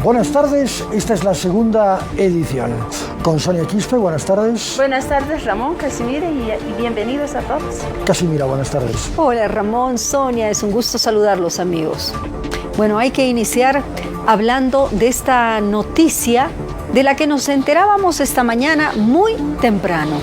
Buenas tardes, esta es la segunda edición. Con Sonia Quispe, buenas tardes. Buenas tardes, Ramón, Casimira, y bienvenidos a todos. Casimira, buenas tardes. Hola, Ramón, Sonia, es un gusto saludarlos, amigos. Bueno, hay que iniciar hablando de esta noticia de la que nos enterábamos esta mañana muy temprano,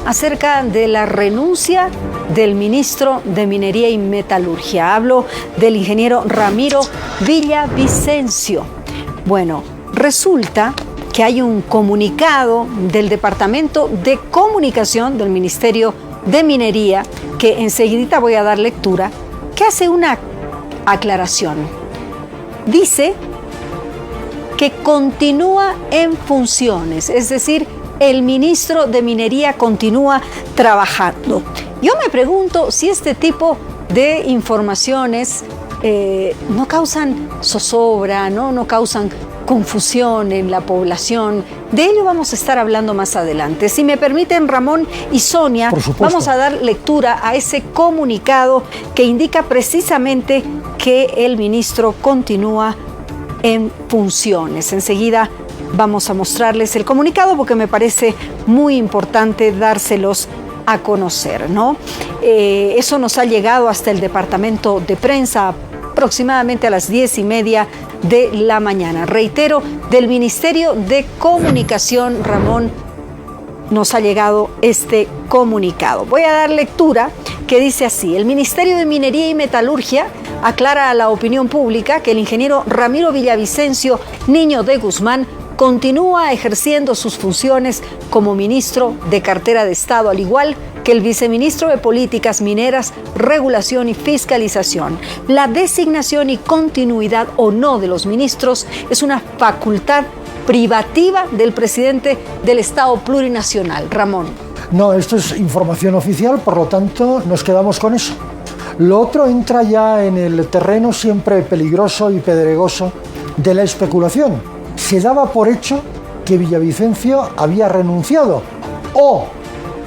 acerca de la renuncia del ministro de Minería y Metalurgia. Hablo del ingeniero Ramiro Villavicencio. Bueno, resulta que hay un comunicado del Departamento de Comunicación del Ministerio de Minería, que enseguida voy a dar lectura, que hace una aclaración. Dice que continúa en funciones, es decir, el ministro de Minería continúa trabajando. Yo me pregunto si este tipo de informaciones no causan zozobra, no causan confusión en la población. De ello vamos a estar hablando más adelante. Si me permiten, Ramón y Sonia, vamos a dar lectura a ese comunicado que indica precisamente que el ministro continúa en funciones. Enseguida vamos a mostrarles el comunicado porque me parece muy importante dárselos a conocer, ¿no? Eso nos ha llegado hasta el departamento de prensa aproximadamente a las 10:30 de la mañana. Reitero, del Ministerio de Comunicación, Ramón, nos ha llegado este comunicado. Voy a dar lectura que dice así: el Ministerio de Minería y Metalurgia aclara a la opinión pública que el ingeniero Ramiro Villavicencio Niño de Guzmán continúa ejerciendo sus funciones como ministro de cartera de Estado, al igual que el viceministro de Políticas Mineras, Regulación y Fiscalización. La designación y continuidad o no de los ministros es una facultad privativa del presidente del Estado plurinacional. Ramón. No, esto es información oficial, por lo tanto nos quedamos con eso. Lo otro entra ya en el terreno siempre peligroso y pedregoso de la especulación. Se daba por hecho que Villavicencio había renunciado, o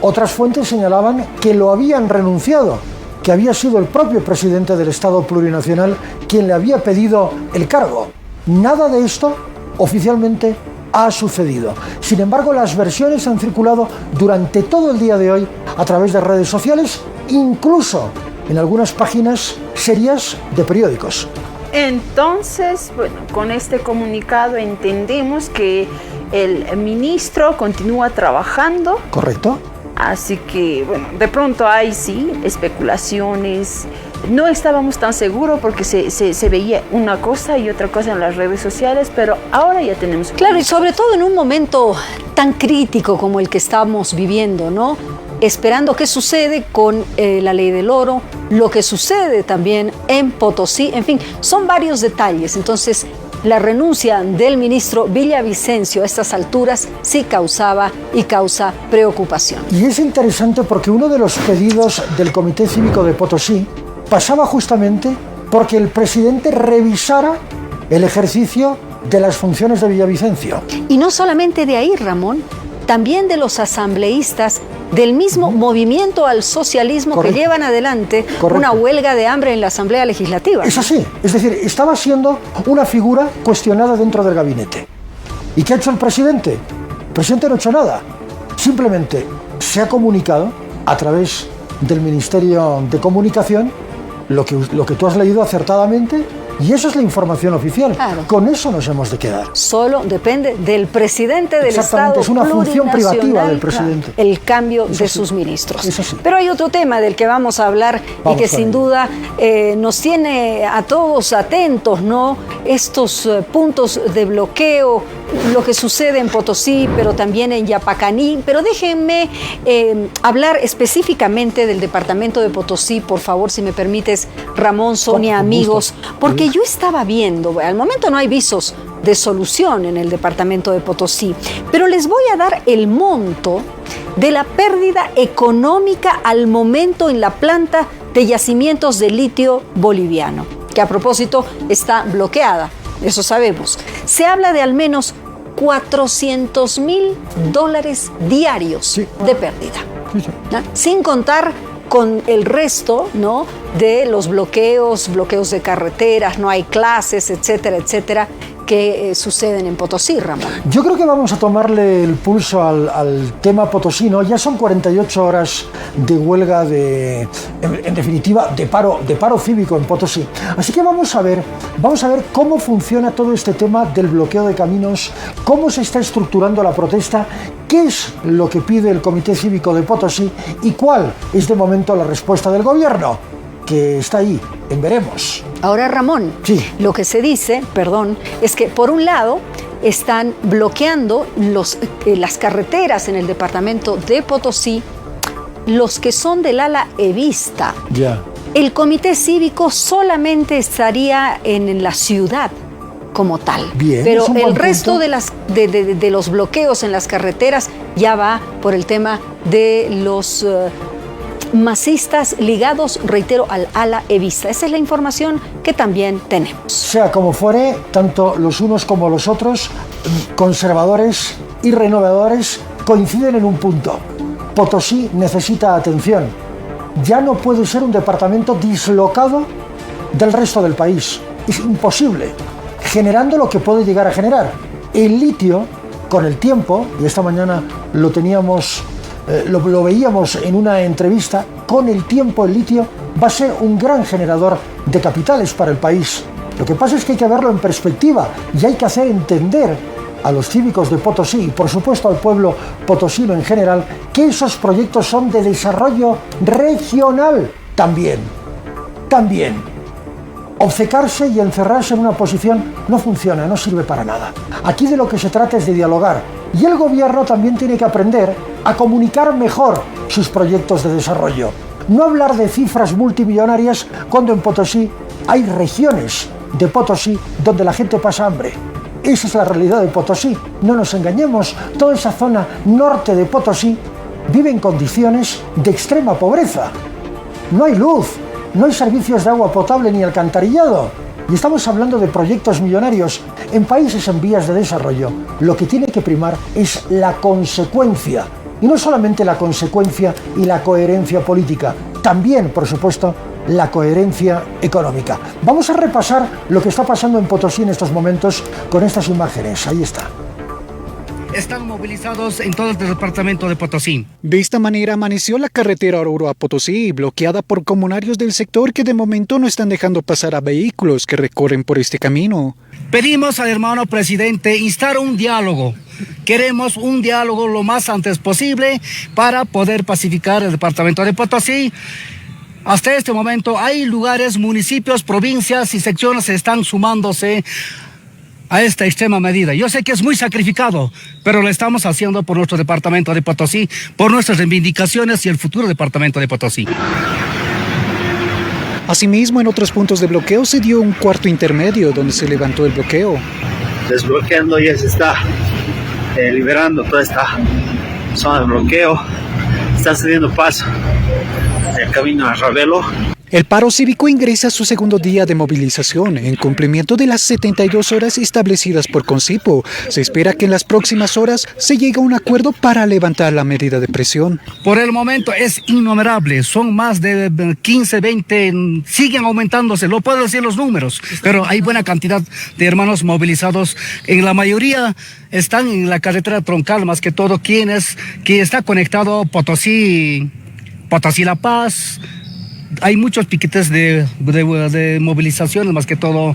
otras fuentes señalaban que lo habían renunciado, que había sido el propio presidente del Estado plurinacional quien le había pedido el cargo. Nada de esto oficialmente ha sucedido. Sin embargo, las versiones han circulado durante todo el día de hoy a través de redes sociales, incluso en algunas páginas serias de periódicos. Entonces, bueno, con este comunicado entendemos que el ministro continúa trabajando. ¿Correcto? Así que, bueno, de pronto hay, sí, especulaciones. No estábamos tan seguros porque se veía una cosa y otra cosa en las redes sociales, pero ahora ya tenemos... Claro, y sobre todo en un momento tan crítico como el que estamos viviendo, ¿no? Esperando qué sucede con la ley del oro, lo que sucede también en Potosí, en fin, son varios detalles. Entonces, la renuncia del ministro Villavicencio a estas alturas sí causaba y causa preocupación. Y es interesante porque uno de los pedidos del Comité Cívico de Potosí pasaba justamente porque el presidente revisara el ejercicio de las funciones de Villavicencio. Y no solamente de ahí, Ramón, también de los asambleístas del mismo movimiento al socialismo. Correcto. Que llevan adelante. Correcto. Una huelga de hambre en la Asamblea Legislativa. Es así, es decir, estaba siendo una figura cuestionada dentro del gabinete. ¿Y qué ha hecho el presidente? El presidente no ha hecho nada, simplemente se ha comunicado a través del Ministerio de Comunicación lo que tú has leído acertadamente. Y esa es la información oficial. Claro. Con eso nos hemos de quedar. Solo depende del presidente del Estado. Es una función privativa del presidente. El cambio de sus ministros. Pero hay otro tema del que vamos a hablar y que sin duda nos tiene a todos atentos, ¿no? Estos puntos de bloqueo, lo que sucede en Potosí, pero también en Yapacaní. Pero déjenme hablar específicamente del departamento de Potosí, por favor, si me permites, Ramón, Sonia, amigos, porque yo estaba viendo, al momento no hay visos de solución en el departamento de Potosí, pero les voy a dar el monto de la pérdida económica al momento en la planta de yacimientos de litio boliviano, que a propósito está bloqueada, eso sabemos. Se habla de al menos $400,000 diarios de pérdida, ¿no? Sin contar con el resto, ¿no?, de los bloqueos de carreteras, no hay clases, etcétera, etcétera, que suceden en Potosí, Ramón. Yo creo que vamos a tomarle el pulso al tema potosino. Ya son 48 horas de huelga, en definitiva, de paro cívico en Potosí. Así que vamos a ver cómo funciona todo este tema del bloqueo de caminos, cómo se está estructurando la protesta, qué es lo que pide el Comité Cívico de Potosí y cuál es de momento la respuesta del gobierno, que está ahí, en veremos. Ahora, Ramón, sí, lo que se dice, es que por un lado están bloqueando las carreteras en el departamento de Potosí, los que son del ala evista. Ya. El Comité Cívico solamente estaría en la ciudad como tal. Bien, pero el resto de los bloqueos en las carreteras ya va por el tema de los masistas ligados, reitero, al ala evista. Esa es la información que también tenemos. Sea como fuere, tanto los unos como los otros, conservadores y renovadores, coinciden en un punto. Potosí necesita atención. Ya no puede ser un departamento dislocado del resto del país. Es imposible, generando lo que puede llegar a generar. El litio, con el tiempo, y esta mañana lo veíamos en una entrevista, con el tiempo el litio va a ser un gran generador de capitales para el país. Lo que pasa es que hay que verlo en perspectiva y hay que hacer entender a los cívicos de Potosí y por supuesto al pueblo potosino en general que esos proyectos son de desarrollo regional también. Obcecarse y encerrarse en una posición no funciona, no sirve para nada. Aquí de lo que se trata es de dialogar. Y el gobierno también tiene que aprender a comunicar mejor sus proyectos de desarrollo. No hablar de cifras multimillonarias cuando en Potosí hay regiones de Potosí donde la gente pasa hambre. Esa es la realidad de Potosí. No nos engañemos, toda esa zona norte de Potosí vive en condiciones de extrema pobreza. No hay luz, no hay servicios de agua potable ni alcantarillado. Y estamos hablando de proyectos millonarios en países en vías de desarrollo. Lo que tiene que primar es la consecuencia. Y no solamente la consecuencia y la coherencia política, también, por supuesto, la coherencia económica. Vamos a repasar lo que está pasando en Potosí en estos momentos con estas imágenes. Ahí está. Están movilizados en todo el departamento de Potosí. De esta manera amaneció la carretera Oruro a Potosí, bloqueada por comunarios del sector que de momento no están dejando pasar a vehículos que recorren por este camino. Pedimos al hermano presidente instar un diálogo. Queremos un diálogo lo más antes posible para poder pacificar el departamento de Potosí. Hasta este momento hay lugares, municipios, provincias y secciones que están sumándose a esta extrema medida. Yo sé que es muy sacrificado, pero lo estamos haciendo por nuestro departamento de Potosí, por nuestras reivindicaciones y el futuro departamento de Potosí. Asimismo, en otros puntos de bloqueo se dio un cuarto intermedio donde se levantó el bloqueo. Desbloqueando ya se está liberando toda esta zona de bloqueo. Está cediendo paso el camino a Ravelo. El paro cívico ingresa a su segundo día de movilización en cumplimiento de las 72 horas establecidas por Concipo. Se espera que en las próximas horas se llegue a un acuerdo para levantar la medida de presión. Por el momento es innumerable, son más de 15, 20, siguen aumentándose, no puedo decir los números, pero hay buena cantidad de hermanos movilizados. En la mayoría están en la carretera troncal, más que todo que está conectado Potosí, La Paz. Hay muchos piquetes de movilizaciones, más que todo.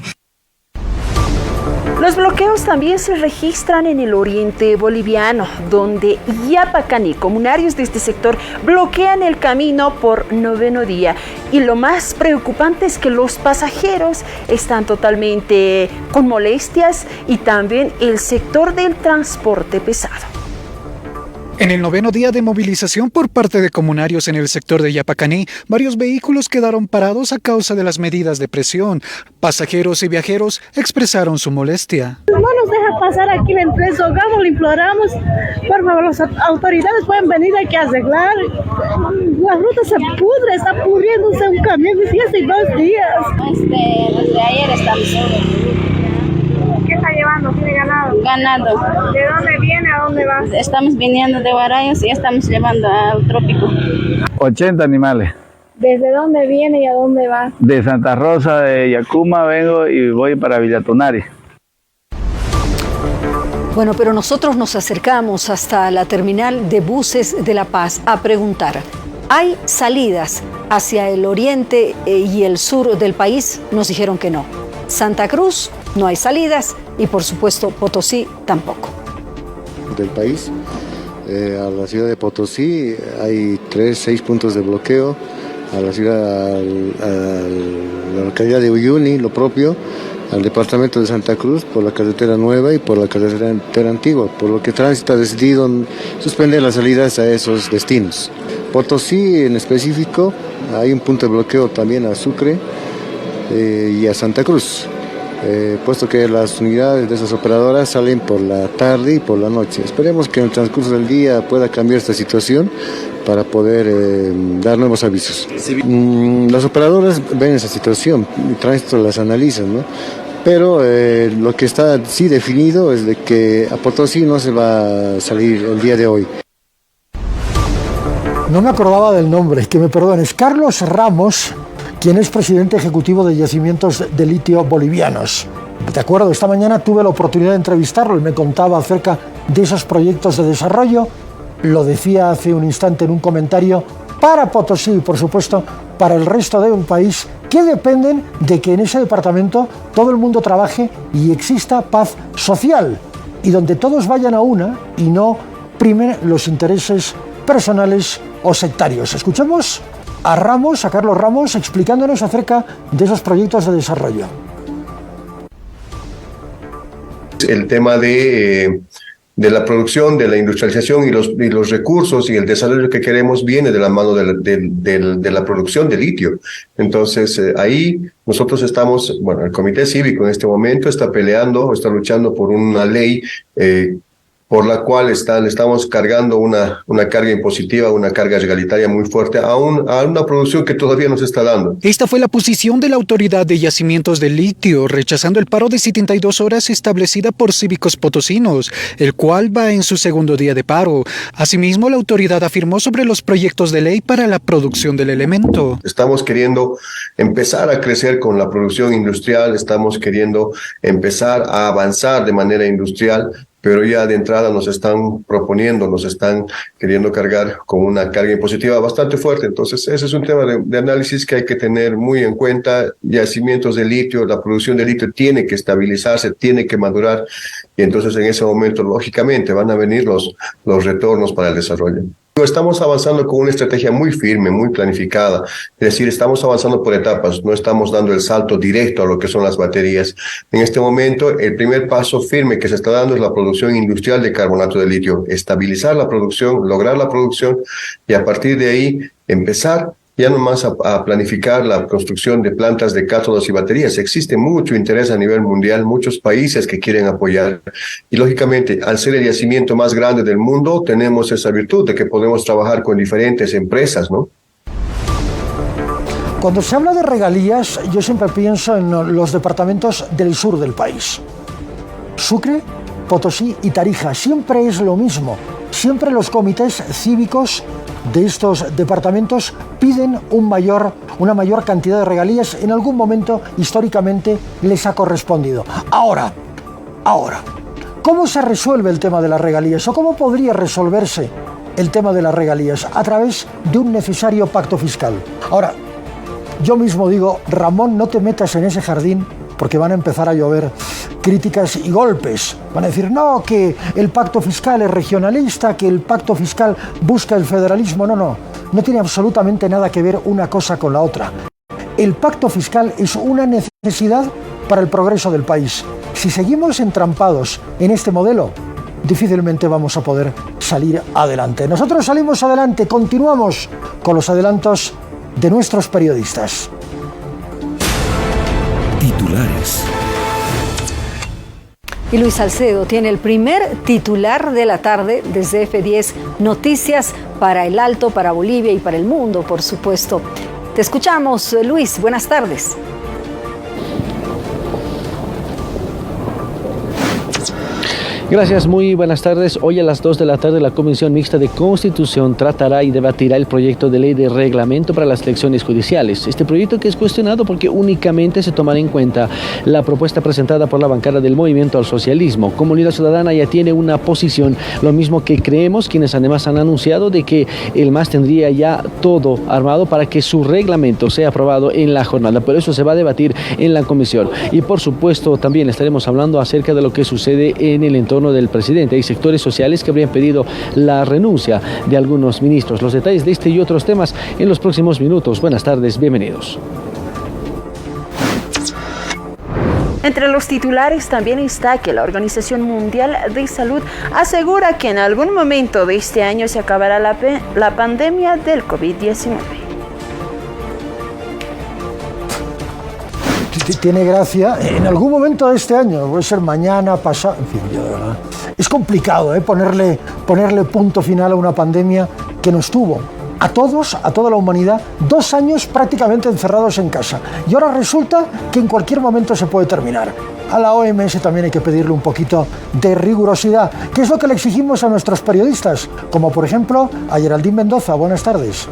Los bloqueos también se registran en el oriente boliviano, donde Yapacaní, comunarios de este sector, bloquean el camino por 9º día. Y lo más preocupante es que los pasajeros están totalmente con molestias y también el sector del transporte pesado. En el 9º día de movilización por parte de comunarios en el sector de Yapacaní, varios vehículos quedaron parados a causa de las medidas de presión. Pasajeros y viajeros expresaron su molestia. No nos deja pasar aquí, le rogamos, le imploramos, por favor, las autoridades pueden venir aquí a arreglar. La ruta se pudre, está pudriéndose un camión desde hace 2 días. Desde ayer estamos. ¿Qué está llevando? ¿Tiene ganado? Ganado. ¿De dónde viene? ¿A dónde va? Estamos viniendo de Guarayos y estamos llevando al trópico. 80 animales. ¿Desde dónde viene y a dónde va? De Santa Rosa de Yacuma vengo y voy para Villatunari. Bueno, pero nosotros nos acercamos hasta la terminal de buses de La Paz a preguntar, ¿hay salidas hacia el oriente y el sur del país? Nos dijeron que no. Santa Cruz, no hay salidas y por supuesto Potosí tampoco. Del país, a la ciudad de Potosí hay 6 puntos de bloqueo, a la ciudad, a la localidad de Uyuni, lo propio, al departamento de Santa Cruz por la carretera nueva y por la carretera antigua, por lo que Tránsito ha decidido suspender las salidas a esos destinos. Potosí en específico, hay un punto de bloqueo también a Sucre y a Santa Cruz, puesto que las unidades de esas operadoras salen por la tarde y por la noche. Esperemos que en el transcurso del día pueda cambiar esta situación para poder dar nuevos avisos. Las operadoras ven esa situación, y Tránsito las analiza, ¿no? Pero lo que está sí definido es de que a Potosí no se va a salir el día de hoy. No me acordaba del nombre, que me perdones. Carlos Ramos, quien es presidente ejecutivo de Yacimientos de Litio Bolivianos. De acuerdo, esta mañana tuve la oportunidad de entrevistarlo y me contaba acerca de esos proyectos de desarrollo. Lo decía hace un instante en un comentario, para Potosí y por supuesto para el resto de un país, que dependen de que en ese departamento todo el mundo trabaje y exista paz social y donde todos vayan a una y no primen los intereses personales o sectarios. Escuchemos a Carlos Ramos, explicándonos acerca de esos proyectos de desarrollo. El tema de la producción, de la industrialización y los recursos y el desarrollo que queremos viene de la mano de la producción de litio. Entonces, ahí nosotros estamos, bueno, el Comité Cívico en este momento está luchando por una ley por la cual le estamos cargando una carga impositiva, una carga regalitaria muy fuerte a una producción que todavía nos está dando. Esta fue la posición de la Autoridad de Yacimientos de Litio, rechazando el paro de 72 horas establecida por cívicos potosinos, el cual va en su segundo día de paro. Asimismo, la autoridad afirmó sobre los proyectos de ley para la producción del elemento. Estamos queriendo empezar a crecer con la producción industrial, estamos queriendo empezar a avanzar de manera industrial, pero ya de entrada nos están queriendo cargar con una carga impositiva bastante fuerte. Entonces, ese es un tema de análisis que hay que tener muy en cuenta. Yacimientos de litio, la producción de litio tiene que estabilizarse, tiene que madurar, y entonces en ese momento, lógicamente, van a venir los retornos para el desarrollo. Estamos avanzando con una estrategia muy firme, muy planificada. Es decir, estamos avanzando por etapas, no estamos dando el salto directo a lo que son las baterías. En este momento, el primer paso firme que se está dando es la producción industrial de carbonato de litio. Estabilizar la producción, lograr la producción y a partir de ahí empezar ya nomás a planificar la construcción de plantas de cátodos y baterías. Existe mucho interés a nivel mundial, muchos países que quieren apoyar. Y lógicamente, al ser el yacimiento más grande del mundo, tenemos esa virtud de que podemos trabajar con diferentes empresas, ¿no? Cuando se habla de regalías, yo siempre pienso en los departamentos del sur del país. Sucre, Potosí y Tarija. Siempre es lo mismo. Siempre los comités cívicos de estos departamentos piden una mayor cantidad de regalías. En algún momento, históricamente, les ha correspondido. Ahora, ¿cómo se resuelve el tema de las regalías? ¿O cómo podría resolverse el tema de las regalías? A través de un necesario pacto fiscal. Ahora, yo mismo digo, Ramón, no te metas en ese jardín porque van a empezar a llover críticas y golpes. Van a decir, no, que el pacto fiscal es regionalista, que el pacto fiscal busca el federalismo. No tiene absolutamente nada que ver una cosa con la otra. El pacto fiscal es una necesidad para el progreso del país. Si seguimos entrampados en este modelo, difícilmente vamos a poder salir adelante. Nosotros salimos adelante, continuamos con los adelantos de nuestros periodistas. Titulares. Y Luis Salcedo tiene el primer titular de la tarde desde F10 Noticias para el Alto, para Bolivia y para el mundo, por supuesto. Te escuchamos, Luis. Buenas tardes. Gracias, muy buenas tardes. Hoy a las 2 de la tarde la Comisión Mixta de Constitución tratará y debatirá el proyecto de ley de reglamento para las elecciones judiciales. Este proyecto que es cuestionado porque únicamente se tomará en cuenta la propuesta presentada por la bancada del Movimiento al Socialismo. Comunidad Ciudadana ya tiene una posición, lo mismo que creemos, quienes además han anunciado de que el MAS tendría ya todo armado para que su reglamento sea aprobado en la jornada. Por eso se va a debatir en la comisión. Y por supuesto también estaremos hablando acerca de lo que sucede en el entorno del presidente. Hay sectores sociales que habrían pedido la renuncia de algunos ministros. Los detalles de este y otros temas en los próximos minutos. Buenas tardes, bienvenidos. Entre los titulares también está que la Organización Mundial de Salud asegura que en algún momento de este año se acabará la pandemia del COVID-19. Tiene gracia, en algún momento de este año, puede ser mañana, pasado, en fin, yo de verdad. Es complicado ponerle punto final a una pandemia que nos tuvo a todos, a toda la humanidad, 2 años prácticamente encerrados en casa. Y ahora resulta que en cualquier momento se puede terminar. A la OMS también hay que pedirle un poquito de rigurosidad, que es lo que le exigimos a nuestros periodistas, como por ejemplo a Geraldine Mendoza. Buenas tardes.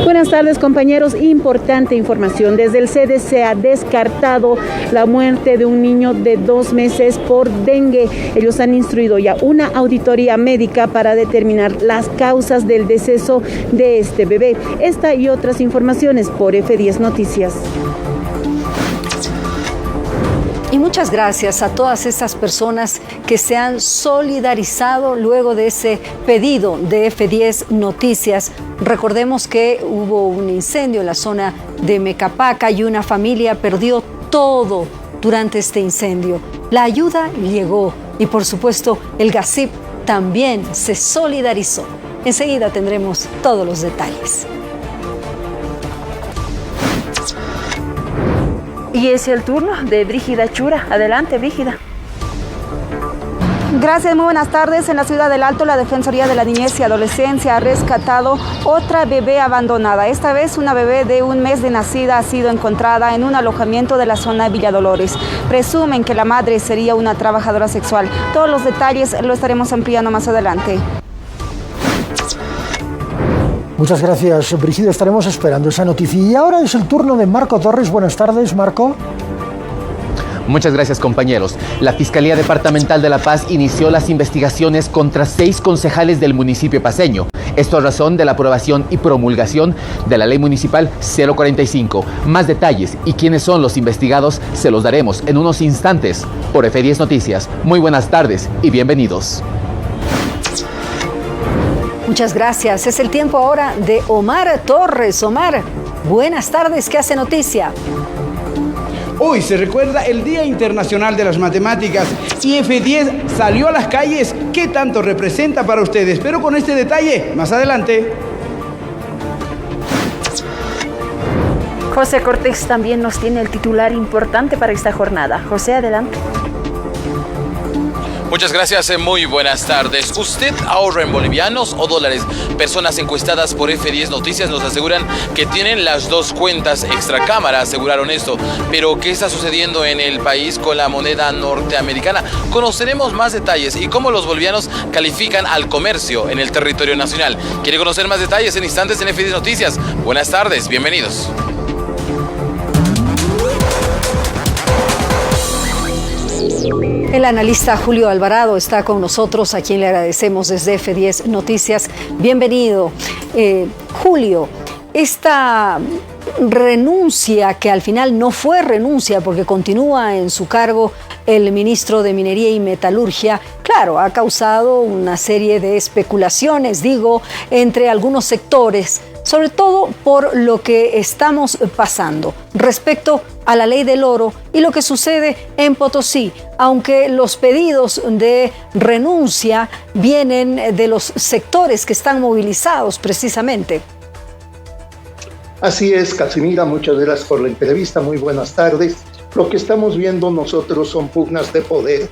Buenas tardes, compañeros. Importante información. Desde el CDC ha descartado la muerte de un niño de 2 meses por dengue. Ellos han instruido ya una auditoría médica para determinar las causas del deceso de este bebé. Esta y otras informaciones por F10 Noticias. Y muchas gracias a todas estas personas que se han solidarizado luego de ese pedido de F10 Noticias. Recordemos que hubo un incendio en la zona de Mecapaca y una familia perdió todo durante este incendio. La ayuda llegó y por supuesto el GACIP también se solidarizó. Enseguida tendremos todos los detalles. Y es el turno de Brígida Chura. Adelante, Brígida. Gracias, muy buenas tardes. En la ciudad del Alto, la Defensoría de la Niñez y Adolescencia ha rescatado otra bebé abandonada. Esta vez una bebé de 1 mes de nacida ha sido encontrada en un alojamiento de la zona de Villa Dolores. Presumen que la madre sería una trabajadora sexual. Todos los detalles lo estaremos ampliando más adelante. Muchas gracias, Brígida. Estaremos esperando esa noticia. Y ahora es el turno de Marco Torres. Buenas tardes, Marco. Muchas gracias, compañeros. La Fiscalía Departamental de La Paz inició las investigaciones contra 6 concejales del municipio paceño. Esto a razón de la aprobación y promulgación de la Ley Municipal 045. Más detalles y quiénes son los investigados se los daremos en unos instantes por F10 Noticias. Muy buenas tardes y bienvenidos. Muchas gracias. Es el tiempo ahora de Omar Torres. Omar, buenas tardes. ¿Qué hace noticia? Hoy se recuerda el Día Internacional de las Matemáticas y F10 salió a las calles. ¿Qué tanto representa para ustedes? Pero con este detalle, más adelante. José Cortés también nos tiene el titular importante para esta jornada. José, adelante. Muchas gracias, muy buenas tardes. ¿Usted ahorra en bolivianos o dólares? Personas encuestadas por F10 Noticias nos aseguran que tienen las 2 cuentas extra cámara, aseguraron esto. Pero, ¿qué está sucediendo en el país con la moneda norteamericana? Conoceremos más detalles y cómo los bolivianos califican al comercio en el territorio nacional. ¿Quiere conocer más detalles en instantes en F10 Noticias? Buenas tardes, bienvenidos. El analista Julio Alvarado está con nosotros, a quien le agradecemos desde F10 Noticias. Bienvenido. Julio, esta renuncia, que al final no fue renuncia porque continúa en su cargo el ministro de Minería y Metalurgia, claro, ha causado una serie de especulaciones, entre algunos sectores, sobre todo por lo que estamos pasando respecto a la ley del oro y lo que sucede en Potosí, aunque los pedidos de renuncia vienen de los sectores que están movilizados precisamente. Así es, Casimira, muchas gracias por la entrevista, muy buenas tardes. Lo que estamos viendo nosotros son pugnas de poder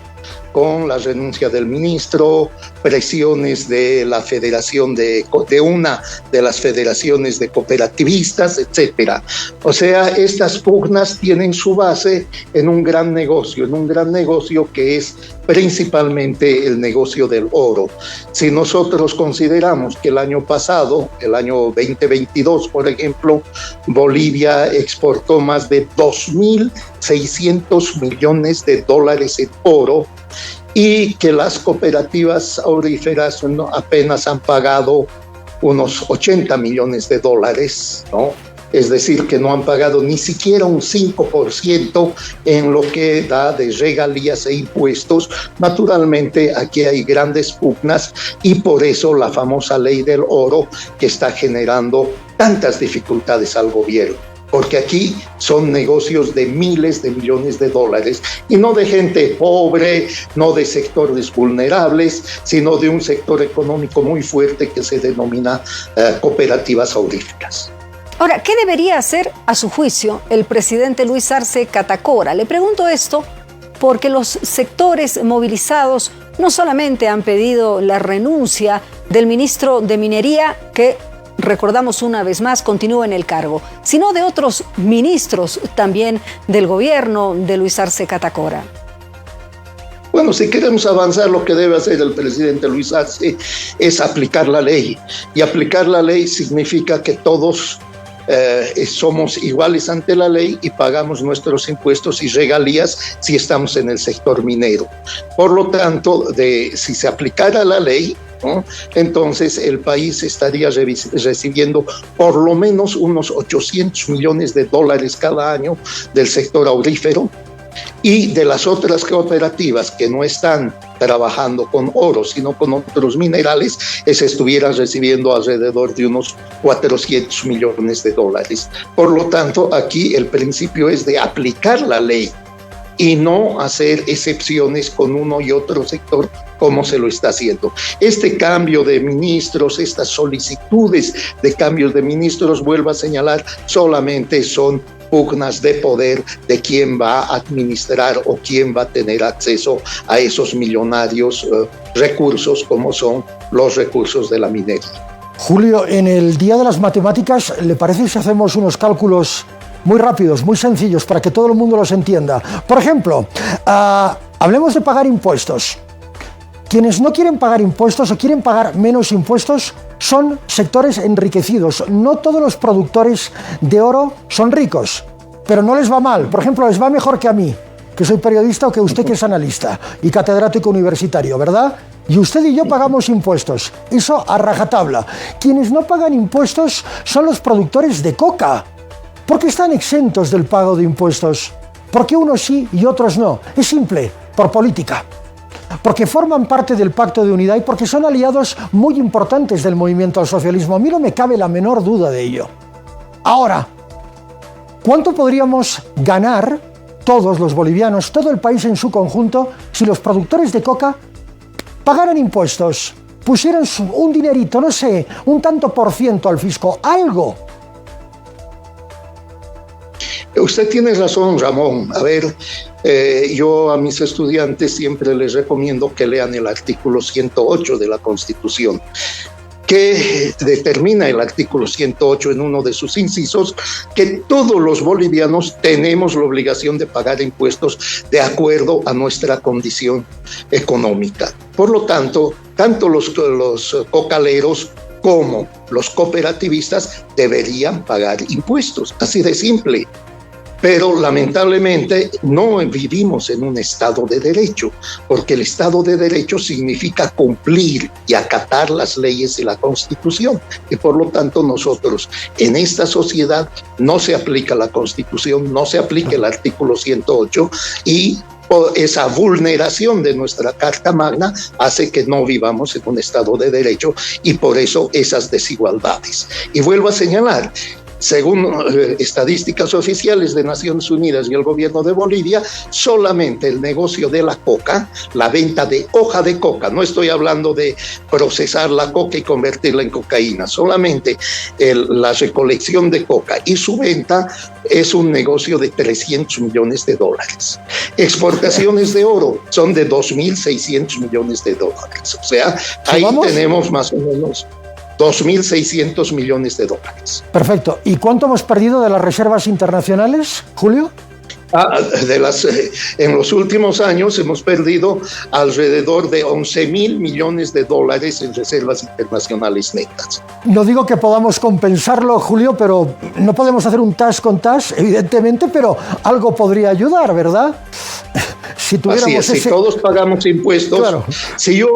con la renuncia del ministro, presiones de la federación de una de las federaciones de cooperativistas, etcétera. O sea, estas pugnas tienen su base en un gran negocio que es principalmente el negocio del oro. Si nosotros consideramos que el año pasado, el año 2022, por ejemplo, Bolivia exportó más de 2.600 millones de dólares en oro, y que las cooperativas auríferas apenas han pagado unos 80 millones de dólares, ¿no? Es decir, que no han pagado ni siquiera un 5% en lo que da de regalías e impuestos. Naturalmente, aquí hay grandes pugnas y por eso la famosa ley del oro que está generando tantas dificultades al gobierno. Porque aquí son negocios de miles de millones de dólares y no de gente pobre, no de sectores vulnerables, sino de un sector económico muy fuerte que se denomina cooperativas auríferas. Ahora, ¿qué debería hacer, a su juicio, el presidente Luis Arce Catacora? Le pregunto esto porque los sectores movilizados no solamente han pedido la renuncia del ministro de Minería, que recordamos una vez más, continúa en el cargo, sino de otros ministros también del gobierno de Luis Arce Catacora. Bueno, si queremos avanzar, lo que debe hacer el presidente Luis Arce es aplicar la ley. Y aplicar la ley significa que todos somos iguales ante la ley y pagamos nuestros impuestos y regalías si estamos en el sector minero. Por lo tanto, si se aplicara la ley, ¿no?, entonces el país estaría recibiendo por lo menos unos 800 millones de dólares cada año del sector aurífero, y de las otras cooperativas que no están trabajando con oro, sino con otros minerales, se estuvieran recibiendo alrededor de unos 400 millones de dólares. Por lo tanto, aquí el principio es de aplicar la ley y no hacer excepciones con uno y otro sector como se lo está haciendo. Este cambio de ministros, estas solicitudes de cambios de ministros, vuelvo a señalar, solamente son pugnas de poder de quién va a administrar o quién va a tener acceso a esos millonarios recursos como son los recursos de la minería. Julio, en el Día de las Matemáticas, ¿le parece si hacemos unos cálculos muy rápidos, muy sencillos, para que todo el mundo los entienda? Por ejemplo, hablemos de pagar impuestos. Quienes no quieren pagar impuestos o quieren pagar menos impuestos son sectores enriquecidos. No todos los productores de oro son ricos, pero no les va mal. Por ejemplo, les va mejor que a mí, que soy periodista, o que usted, que es analista y catedrático universitario, ¿verdad? Y usted y yo pagamos impuestos, eso a rajatabla. Quienes no pagan impuestos son los productores de coca. ¿Por qué están exentos del pago de impuestos? ¿Por qué unos sí y otros no? Es simple, por política. Porque forman parte del Pacto de Unidad y porque son aliados muy importantes del movimiento al socialismo. A mí no me cabe la menor duda de ello. Ahora, ¿cuánto podríamos ganar todos los bolivianos, todo el país en su conjunto, si los productores de coca pagaran impuestos, pusieran un dinerito, no sé, un tanto por ciento al fisco, algo? Usted tiene razón, Ramón. A ver, yo a mis estudiantes siempre les recomiendo que lean el artículo 108 de la Constitución, que determina el artículo 108 en uno de sus incisos que todos los bolivianos tenemos la obligación de pagar impuestos de acuerdo a nuestra condición económica. Por lo tanto, tanto los cocaleros como los cooperativistas deberían pagar impuestos, así de simple. Pero lamentablemente no vivimos en un Estado de Derecho, porque el Estado de Derecho significa cumplir y acatar las leyes de la Constitución. Y por lo tanto nosotros en esta sociedad no se aplica la Constitución, no se aplica el artículo 108 y esa vulneración de nuestra Carta Magna hace que no vivamos en un Estado de Derecho y por eso esas desigualdades. Y vuelvo a señalar, Según estadísticas oficiales de Naciones Unidas y el gobierno de Bolivia, solamente el negocio de la coca, la venta de hoja de coca, no estoy hablando de procesar la coca y convertirla en cocaína, solamente la recolección de coca y su venta es un negocio de $300 millones. Exportaciones de oro son de $2.600 millones. O sea, ahí tenemos más o menos $2.600 millones. Perfecto. ¿Y cuánto hemos perdido de las reservas internacionales, Julio? En los últimos años hemos perdido alrededor de $11.000 millones en reservas internacionales netas. No digo que podamos compensarlo, Julio, pero no podemos hacer un tas con tas, evidentemente, pero algo podría ayudar, ¿verdad? Si tuviéramos si todos pagamos impuestos, claro. Si yo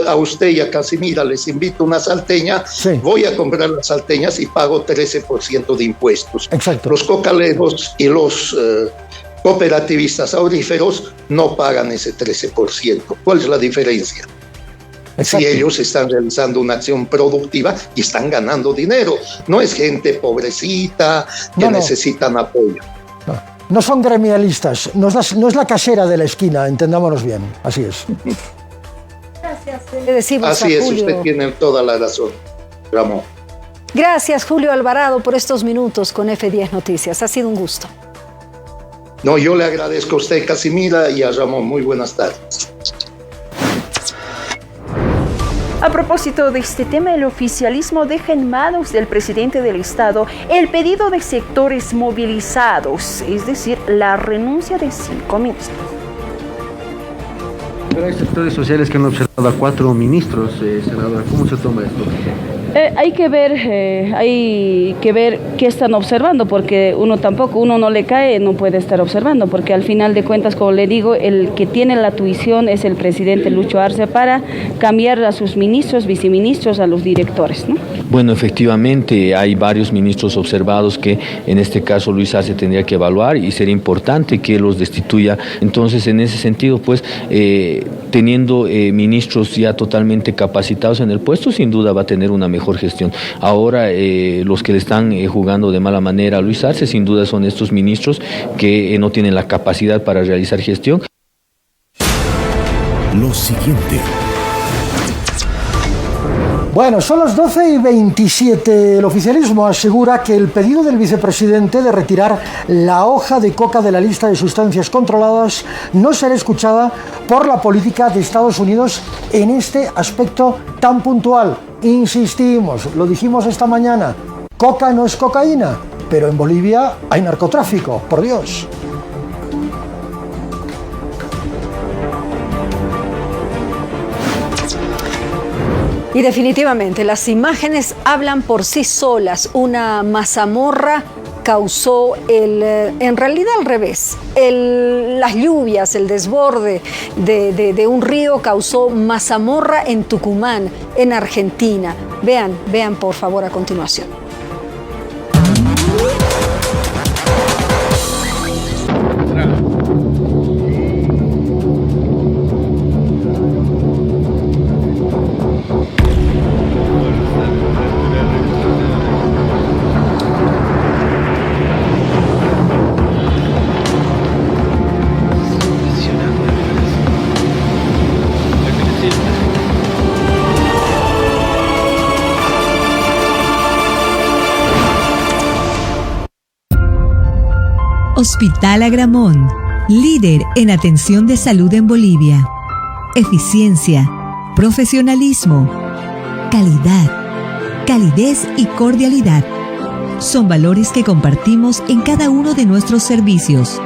a usted y a Casimira les invito una salteña, voy a comprar las salteñas y pago 13% de impuestos. Exacto. Los cocaleros y los cooperativistas auríferos no pagan ese 13%. ¿Cuál es la diferencia? Exacto. Si ellos están realizando una acción productiva y están ganando dinero, no es gente pobrecita que necesitan apoyo. No son gremialistas, no es la casera de la esquina, entendámonos bien, así es. Gracias, le decimos así a Julio. Usted tiene toda la razón, Ramón. Gracias, Julio Alvarado, por estos minutos con F10 Noticias, ha sido un gusto. No, yo le agradezco a usted, Casimira, y a Ramón. Muy buenas tardes. A propósito de este tema, el oficialismo deja en manos del presidente del Estado el pedido de sectores movilizados, es decir, la renuncia de 5 ministros. Pero hay sectores sociales que han observado a 4 ministros, senadora. ¿Cómo se toma esto? Hay que ver qué están observando, porque uno no le cae, no puede estar observando, porque al final de cuentas, como le digo, el que tiene la tuición es el presidente Lucho Arce para cambiar a sus ministros, viceministros, a los directores, ¿no? Bueno, efectivamente hay varios ministros observados que en este caso Luis Arce tendría que evaluar y sería importante que los destituya. Entonces, en ese sentido, pues, teniendo ministros ya totalmente capacitados en el puesto, sin duda va a tener una mejor gestión. Ahora, los que le están jugando de mala manera a Luis Arce, sin duda son estos ministros que no tienen la capacidad para realizar gestión. Lo siguiente. Bueno, son las 12:27. El oficialismo asegura que el pedido del vicepresidente de retirar la hoja de coca de la lista de sustancias controladas no será escuchada por la política de Estados Unidos en este aspecto tan puntual. Insistimos, lo dijimos esta mañana, coca no es cocaína, pero en Bolivia hay narcotráfico, por Dios. Y definitivamente las imágenes hablan por sí solas. Una mazamorra causó en realidad al revés. Las lluvias, el desborde de un río causó mazamorra en Tucumán, en Argentina. Vean por favor a continuación. Hospital Agramón, líder en atención de salud en Bolivia. Eficiencia, profesionalismo, calidad, calidez y cordialidad son valores que compartimos en cada uno de nuestros servicios.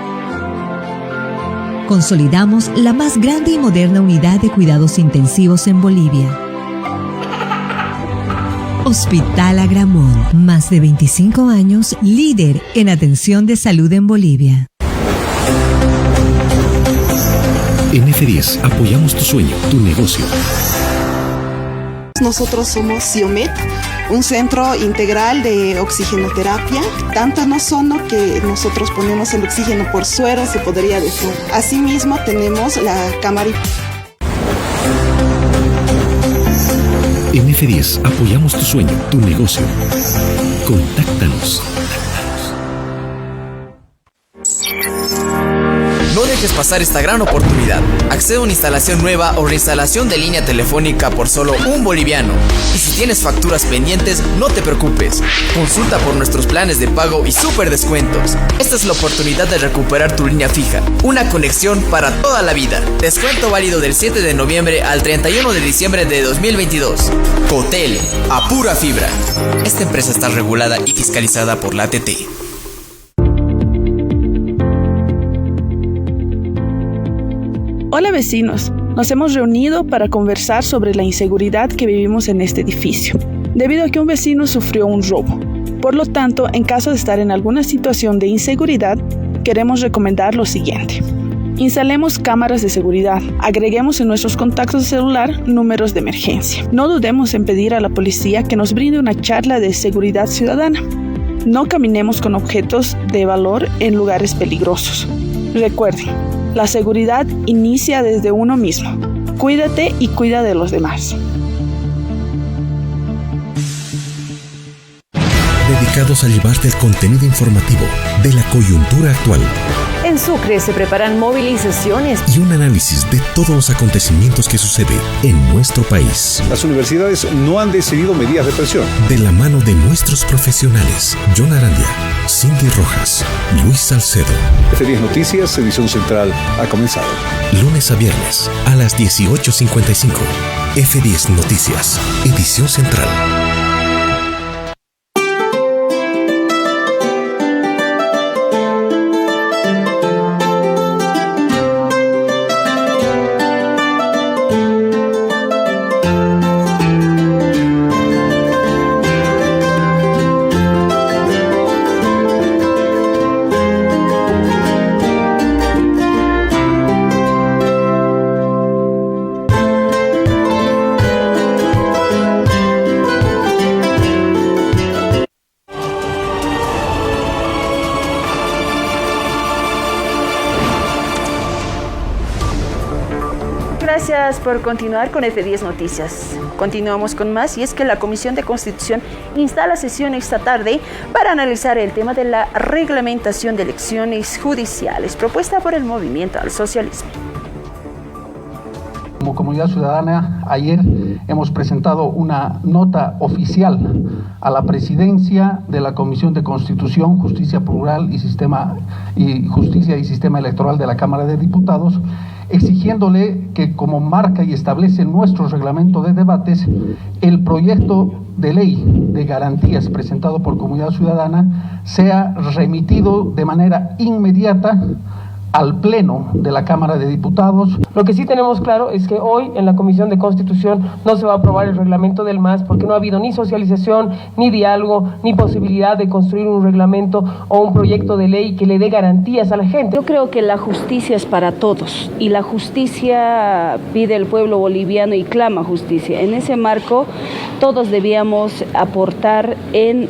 Consolidamos la más grande y moderna unidad de cuidados intensivos en Bolivia. Hospital Agramón, más de 25 años, líder en atención de salud en Bolivia. En F10 apoyamos tu sueño, tu negocio. Nosotros somos CIOMET, un centro integral de oxigenoterapia, tanto en ozono que nosotros ponemos el oxígeno por suero, se podría decir. Asimismo tenemos la cámara. En F10 apoyamos tu sueño, tu negocio. Contáctanos. No dejes pasar esta gran oportunidad. Accede a una instalación nueva o reinstalación de línea telefónica por solo $1. Y si tienes facturas pendientes, no te preocupes. Consulta por nuestros planes de pago y súper descuentos. Esta es la oportunidad de recuperar tu línea fija. Una conexión para toda la vida. Descuento válido del 7 de noviembre al 31 de diciembre de 2022. Cotel, a pura fibra. Esta empresa está regulada y fiscalizada por la ATT. Hola vecinos, nos hemos reunido para conversar sobre la inseguridad que vivimos en este edificio, debido a que un vecino sufrió un robo. Por lo tanto, en caso de estar en alguna situación de inseguridad, queremos recomendar lo siguiente. Instalemos cámaras de seguridad, agreguemos en nuestros contactos de celular números de emergencia. No dudemos en pedir a la policía que nos brinde una charla de seguridad ciudadana. No caminemos con objetos de valor en lugares peligrosos. Recuerden, la seguridad inicia desde uno mismo. Cuídate y cuida de los demás. Dedicados a llevarte el contenido informativo de la coyuntura actual. En Sucre se preparan movilizaciones Y un análisis de todos los acontecimientos que suceden en nuestro país. Las universidades no han decidido medidas de presión. De la mano de nuestros profesionales, John Arandia, Cindy Rojas, Luis Salcedo. F10 Noticias, edición central, ha comenzado. Lunes a viernes a las 18:55. F10 Noticias, edición central. Gracias por continuar con F10 Noticias. Continuamos con más y es que la Comisión de Constitución instala sesión esta tarde para analizar el tema de la reglamentación de elecciones judiciales propuesta por el Movimiento al Socialismo. Como Comunidad Ciudadana, ayer hemos presentado una nota oficial a la presidencia de la Comisión de Constitución, Justicia Plural y Justicia y Sistema Electoral de la Cámara de Diputados, exigiéndole que, como marca y establece nuestro reglamento de debates, el proyecto de ley de garantías presentado por Comunidad Ciudadana sea remitido de manera inmediata al Pleno de la Cámara de Diputados. Lo que sí tenemos claro es que hoy en la Comisión de Constitución no se va a aprobar el reglamento del MAS porque no ha habido ni socialización, ni diálogo, ni posibilidad de construir un reglamento o un proyecto de ley que le dé garantías a la gente. Yo creo que la justicia es para todos y la justicia pide el pueblo boliviano y clama justicia. En ese marco todos debíamos aportar en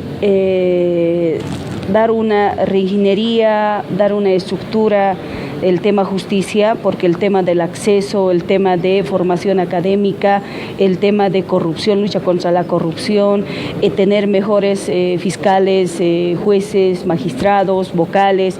dar una reingeniería, dar una estructura, el tema justicia, porque el tema del acceso, el tema de formación académica, el tema de corrupción, lucha contra la corrupción, tener mejores fiscales, jueces, magistrados, vocales.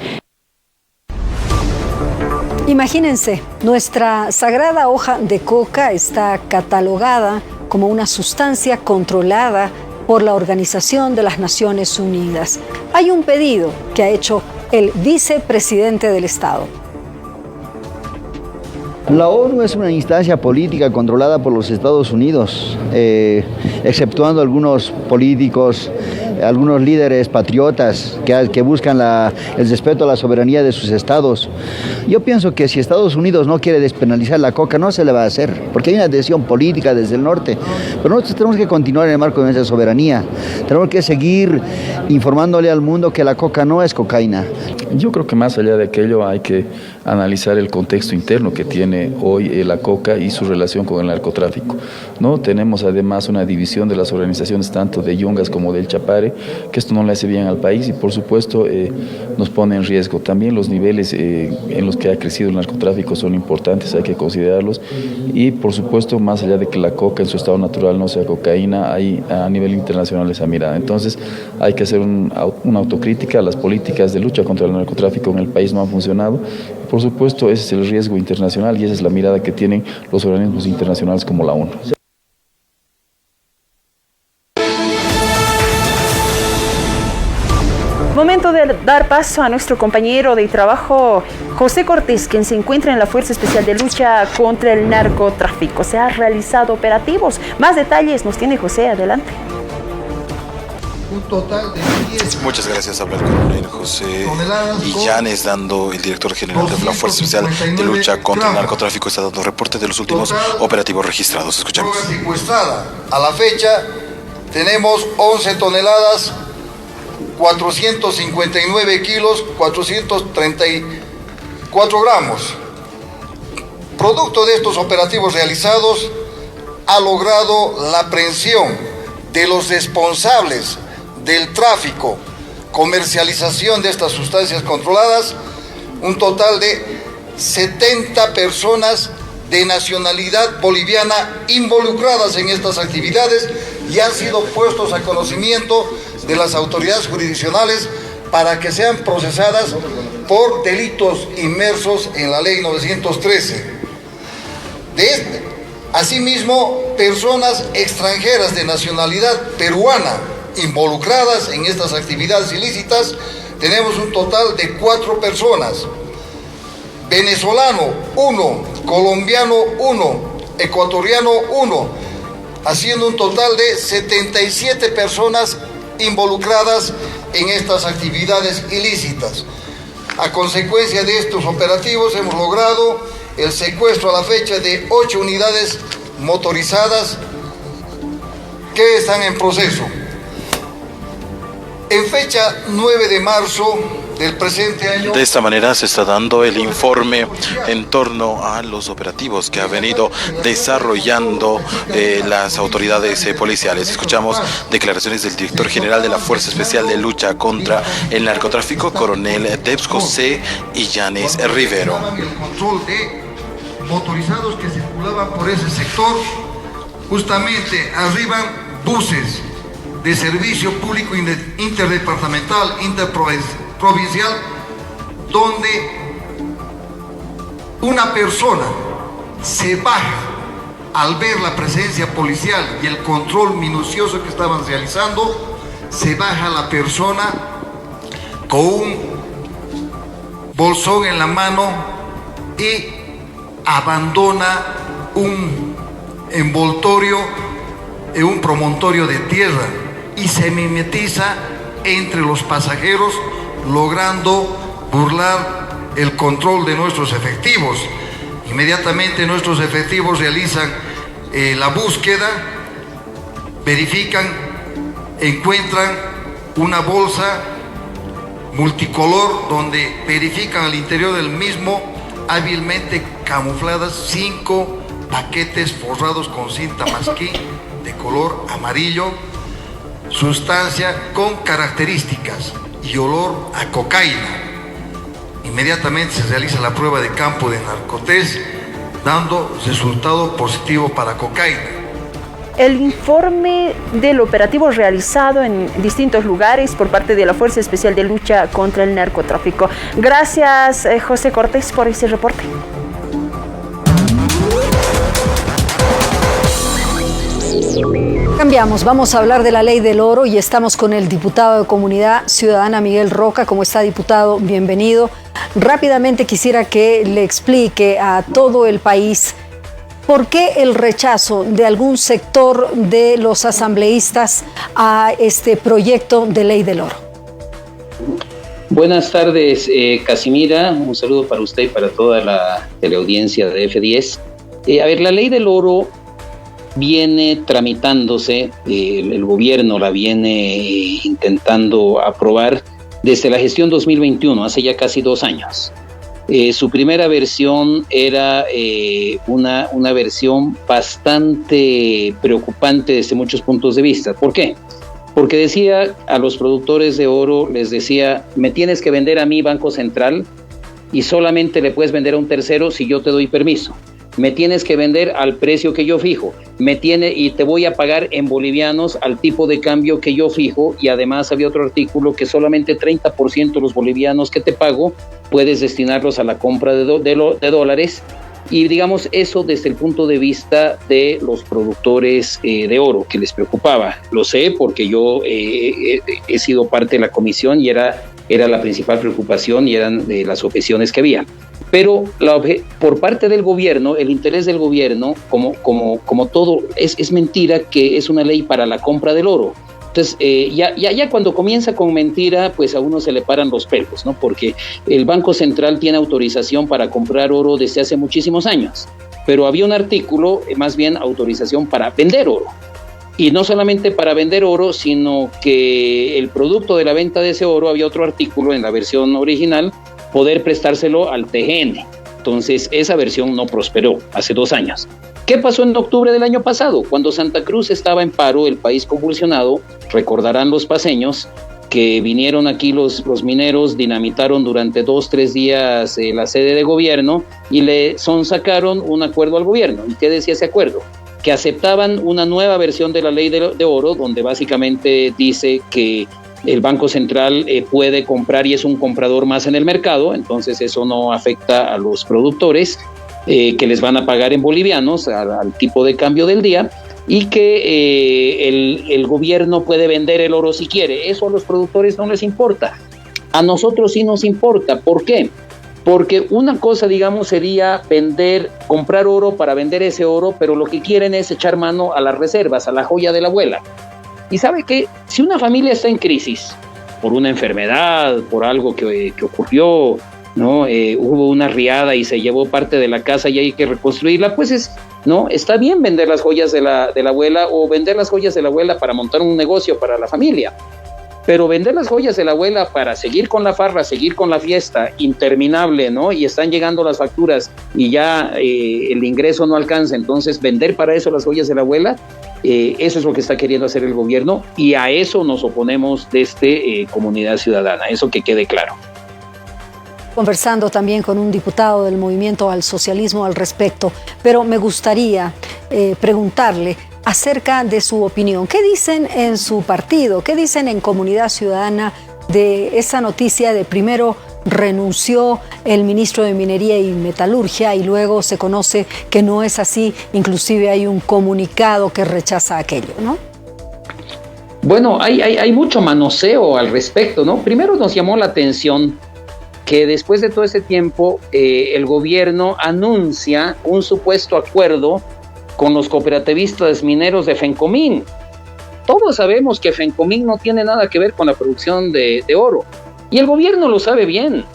Imagínense, nuestra sagrada hoja de coca está catalogada como una sustancia controlada por la Organización de las Naciones Unidas. Hay un pedido que ha hecho el vicepresidente del Estado. La ONU es una instancia política controlada por los Estados Unidos, exceptuando algunos políticos, algunos líderes patriotas que buscan el respeto a la soberanía de sus estados. Yo pienso que si Estados Unidos no quiere despenalizar la coca, no se le va a hacer, porque hay una decisión política desde el norte. Pero nosotros tenemos que continuar en el marco de nuestra soberanía. Tenemos que seguir informándole al mundo que la coca no es cocaína. Yo creo que más allá de aquello hay que analizar el contexto interno que tiene hoy la coca y su relación con el narcotráfico, ¿no? Tenemos además una división de las organizaciones tanto de Yungas como del Chapare aclare que esto no le hace bien al país y por supuesto nos pone en riesgo. También los niveles en los que ha crecido el narcotráfico son importantes, hay que considerarlos y por supuesto más allá de que la coca en su estado natural no sea cocaína, hay a nivel internacional esa mirada. Entonces hay que hacer una autocrítica. Las políticas de lucha contra el narcotráfico en el país no han funcionado. Por supuesto ese es el riesgo internacional y esa es la mirada que tienen los organismos internacionales como la ONU. Momento de dar paso a nuestro compañero de trabajo, José Cortés, quien se encuentra en la Fuerza Especial de Lucha contra el Narcotráfico. Se han realizado operativos. Más detalles nos tiene José, adelante. Un total de 10. Muchas gracias, hablar coronel José Illanes, dando el director general de la Fuerza Especial de Lucha contra el Narcotráfico, está dando reporte de los últimos operativos registrados. Escuchamos. Secuestrada. A la fecha tenemos 11 toneladas, 459 kilos, 434 gramos. Producto de estos operativos realizados, ha logrado la aprehensión de los responsables del tráfico, comercialización de estas sustancias controladas, un total de 70 personas de nacionalidad boliviana involucradas en estas actividades y han sido puestos a conocimiento de las autoridades jurisdiccionales para que sean procesadas por delitos inmersos en la ley 913. Asimismo, personas extranjeras de nacionalidad peruana involucradas en estas actividades ilícitas, tenemos un total de 4 personas. Venezolano 1, colombiano 1, ecuatoriano 1, haciendo un total de 77 personas involucradas en estas actividades ilícitas. A consecuencia de estos operativos hemos logrado el secuestro a la fecha de 8 unidades motorizadas que están en proceso. En fecha 9 de marzo del presente año. De esta manera se está dando el informe en torno a los operativos que ha venido desarrollando las autoridades policiales. Escuchamos declaraciones del director general de la Fuerza Especial de Lucha contra el Narcotráfico, coronel Debs José Illanes Rivero. El control de motorizados que circulaban por ese sector, justamente arriban buses de servicio público interdepartamental, interprovincial, donde una persona se baja al ver la presencia policial y el control minucioso que estaban realizando, se baja la persona con un bolsón en la mano y abandona un envoltorio en un promontorio de tierra y se mimetiza entre los pasajeros, logrando burlar el control de nuestros efectivos. Inmediatamente nuestros efectivos realizan la búsqueda, verifican, encuentran una bolsa multicolor donde verifican al interior del mismo hábilmente camufladas 5 paquetes forrados con cinta masquí de color amarillo, sustancia con características y olor a cocaína. Inmediatamente se realiza la prueba de campo de narcotest, dando resultado positivo para cocaína. El informe del operativo realizado en distintos lugares por parte de la Fuerza Especial de Lucha contra el Narcotráfico. Gracias, José Cortés, por ese reporte. Cambiamos, vamos a hablar de la ley del oro y estamos con el diputado de Comunidad Ciudadana Miguel Roca. ¿Cómo está, diputado? Bienvenido. Rápidamente quisiera que le explique a todo el país por qué el rechazo de algún sector de los asambleístas a este proyecto de ley del oro. Buenas tardes, Casimira. Un saludo para usted y para toda la teleaudiencia de F10. La ley del oro viene tramitándose, el gobierno la viene intentando aprobar desde la gestión 2021, hace ya casi 2 años. Su primera versión era una versión bastante preocupante desde muchos puntos de vista. ¿Por qué? porque decía a los productores de oro, les decía, me tienes que vender a mí, Banco Central, y solamente le puedes vender a un tercero si yo te doy permiso. Me tienes que vender al precio que yo fijo, y te voy a pagar en bolivianos al tipo de cambio que yo fijo, y además había otro artículo que solamente 30% de los bolivianos que te pago puedes destinarlos a la compra de dólares, y digamos eso desde el punto de vista de los productores de oro, que les preocupaba. Lo sé porque yo he sido parte de la comisión y era la principal preocupación y eran de las objeciones que había. Pero por parte del gobierno, el interés del gobierno, como todo, es mentira que es una ley para la compra del oro. Entonces, ya cuando comienza con mentira, pues a uno se le paran los pelos, ¿no? Porque el Banco Central tiene autorización para comprar oro desde hace muchísimos años, pero había un artículo, más bien autorización para vender oro. Y no solamente para vender oro, sino que el producto de la venta de ese oro, había otro artículo en la versión original, poder prestárselo al TGN. Entonces, esa versión no prosperó hace 2 años. ¿Qué pasó en octubre del año pasado? Cuando Santa Cruz estaba en paro, el país convulsionado, recordarán los paceños, que vinieron aquí los mineros, dinamitaron durante 2-3 días la sede de gobierno y le sacaron un acuerdo al gobierno. ¿Y qué decía ese acuerdo? Que aceptaban una nueva versión de la ley de oro, donde básicamente dice que el Banco Central puede comprar y es un comprador más en el mercado, entonces eso no afecta a los productores, que les van a pagar en bolivianos al tipo de cambio del día, y que el gobierno puede vender el oro si quiere. Eso a los productores no les importa, a nosotros sí nos importa. ¿Por qué? Porque una cosa, digamos, sería comprar oro para vender ese oro, pero lo que quieren es echar mano a las reservas, a la joya de la abuela. Y sabe que si una familia está en crisis por una enfermedad, por algo que ocurrió, ¿no? Hubo una riada y se llevó parte de la casa y hay que reconstruirla, pues está bien vender las joyas de la abuela, o vender las joyas de la abuela para montar un negocio para la familia. Pero vender las joyas de la abuela para seguir con la farra, seguir con la fiesta interminable, ¿no? Y están llegando las facturas y ya el ingreso no alcanza, entonces vender para eso las joyas de la abuela, eso es lo que está queriendo hacer el gobierno, y a eso nos oponemos desde Comunidad Ciudadana, eso que quede claro. Conversando también con un diputado del Movimiento al Socialismo al respecto, pero me gustaría preguntarle acerca de su opinión. ¿Qué dicen en su partido? ¿Qué dicen en Comunidad Ciudadana de esa noticia de primero renunció el ministro de Minería y Metalurgia y luego se conoce que no es así? Inclusive hay un comunicado que rechaza aquello, ¿no? Bueno, hay mucho manoseo al respecto, ¿no? Primero nos llamó la atención que después de todo ese tiempo el gobierno anuncia un supuesto acuerdo con los cooperativistas mineros de Fencomín. Todos sabemos que Fencomín no tiene nada que ver con la producción de oro, y el gobierno lo sabe bien,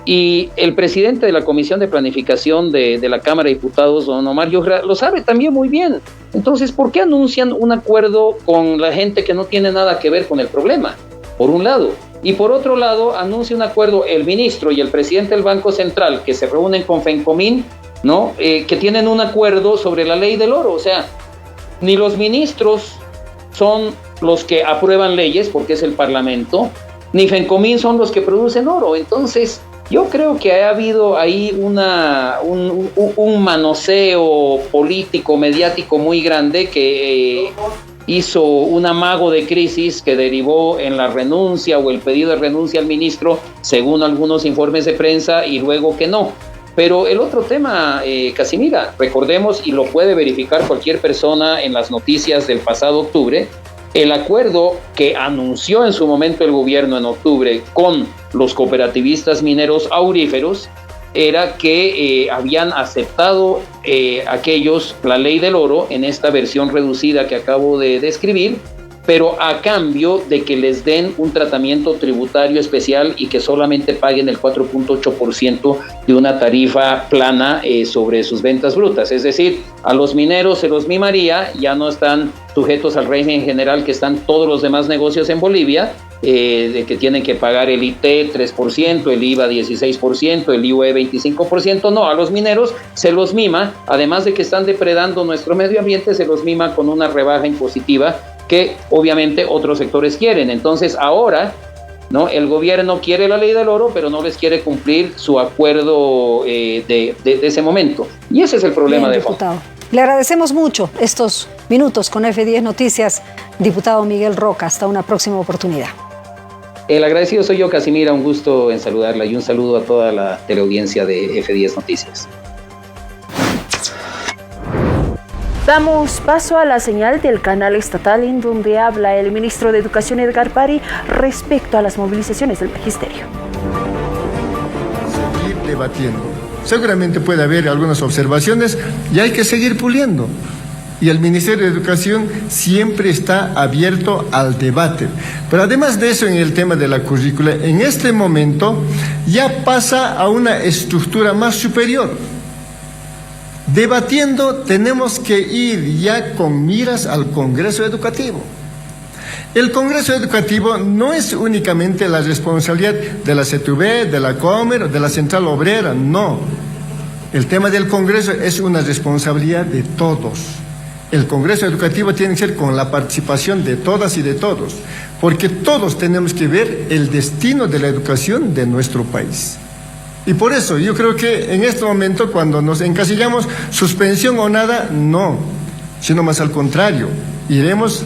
y el presidente de la Comisión de Planificación de la Cámara de Diputados, don Omar Yujra, lo sabe también muy bien. Entonces, ¿por qué anuncian un acuerdo con la gente que no tiene nada que ver con el problema? Por un lado. Y por otro lado, anuncia un acuerdo el ministro y el presidente del Banco Central, que se reúnen con Fencomín, ¿no? Que tienen un acuerdo sobre la ley del oro. O sea, ni los ministros son los que aprueban leyes, porque es el Parlamento, ni Fencomín son los que producen oro. Entonces, yo creo que ha habido ahí un manoseo político, mediático muy grande que hizo un amago de crisis que derivó en la renuncia o el pedido de renuncia al ministro, según algunos informes de prensa, y luego que no. Pero el otro tema, Casimira, recordemos, y lo puede verificar cualquier persona en las noticias del pasado octubre, el acuerdo que anunció en su momento el gobierno en octubre con los cooperativistas mineros auríferos era que habían aceptado aquellos la ley del oro en esta versión reducida que acabo de describir, pero a cambio de que les den un tratamiento tributario especial y que solamente paguen el 4.8% de una tarifa plana sobre sus ventas brutas. Es decir, a los mineros se los mimaría, ya no están sujetos al régimen general que están todos los demás negocios en Bolivia, de que tienen que pagar el IT 3%, el IVA 16%, el IUE 25%. No, a los mineros se los mima, además de que están depredando nuestro medio ambiente, se los mima con una rebaja impositiva que obviamente otros sectores quieren. Entonces ahora, ¿no?, el gobierno quiere la ley del oro, pero no les quiere cumplir su acuerdo de ese momento. Y ese es el problema. Bien, de fondo. Le agradecemos mucho estos minutos con F10 Noticias, diputado Miguel Roca. Hasta una próxima oportunidad. El agradecido soy yo, Casimira. Un gusto en saludarla y un saludo a toda la teleaudiencia de F10 Noticias. Damos paso a la señal del canal estatal en donde habla el ministro de Educación Edgar Pari respecto a las movilizaciones del magisterio. Seguir debatiendo. Seguramente puede haber algunas observaciones y hay que seguir puliendo. Y el Ministerio de Educación siempre está abierto al debate. Pero además de eso, en el tema de la currícula, en este momento ya pasa a una estructura más superior. Debatiendo, tenemos que ir ya con miras al Congreso Educativo. El Congreso Educativo no es únicamente la responsabilidad de la CTV, de la Comer, de la Central Obrera, no. El tema del Congreso es una responsabilidad de todos. El Congreso Educativo tiene que ser con la participación de todas y de todos, porque todos tenemos que ver el destino de la educación de nuestro país. Y por eso yo creo que en este momento, cuando nos encasillamos suspensión o nada, no, sino más al contrario, iremos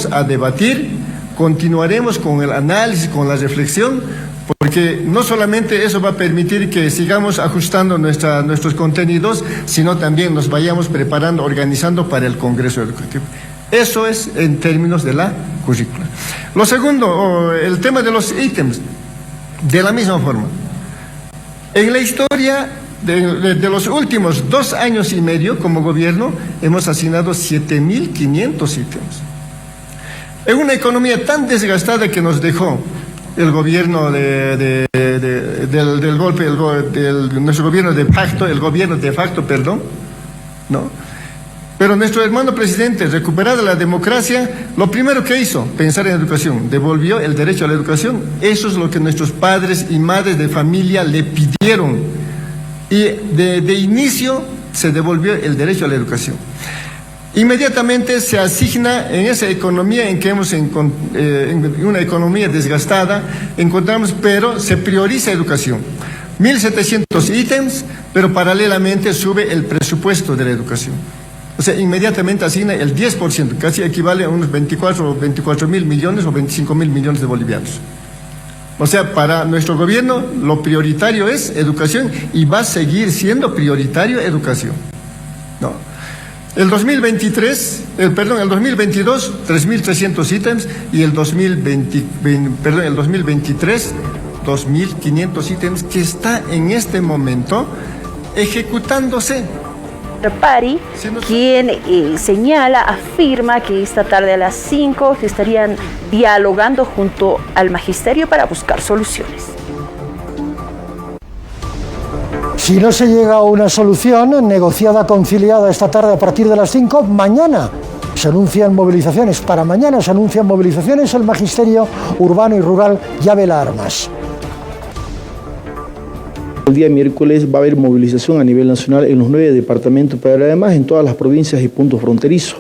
a debatir, continuaremos con el análisis, con la reflexión, porque no solamente eso va a permitir que sigamos ajustando nuestros contenidos, sino también nos vayamos preparando, organizando para el Congreso Educativo. Eso es en términos de la currícula. Lo segundo, el tema de los ítems. De la misma forma, en la historia de los últimos 2 años y medio como gobierno, hemos asignado 7.500 ítems. En una economía tan desgastada que nos dejó el gobierno nuestro gobierno de facto, ¿no? Pero nuestro hermano presidente, recuperada la democracia, lo primero que hizo, pensar en educación, devolvió el derecho a la educación. Eso es lo que nuestros padres y madres de familia le pidieron. Y de inicio se devolvió el derecho a la educación. Inmediatamente se asigna en esa economía en que en una economía desgastada, encontramos, pero se prioriza educación. 1.700 ítems, pero paralelamente sube el presupuesto de la educación. O sea, inmediatamente asigna el 10%, casi equivale a unos 24.000 millones o 25.000 millones de bolivianos. O sea, para nuestro gobierno lo prioritario es educación y va a seguir siendo prioritario educación, ¿no? El 2022, 3.300 ítems y el 2023, 2.500 ítems que está en este momento ejecutándose. Pari, quien afirma que esta tarde a las 5 se estarían dialogando junto al magisterio para buscar soluciones. Si no se llega a una solución negociada, conciliada esta tarde a partir de las 5, mañana se anuncian movilizaciones. Para mañana se anuncian movilizaciones, el magisterio urbano y rural ya vela armas. El día miércoles va a haber movilización a nivel nacional en los 9 departamentos, pero además en todas las provincias y puntos fronterizos.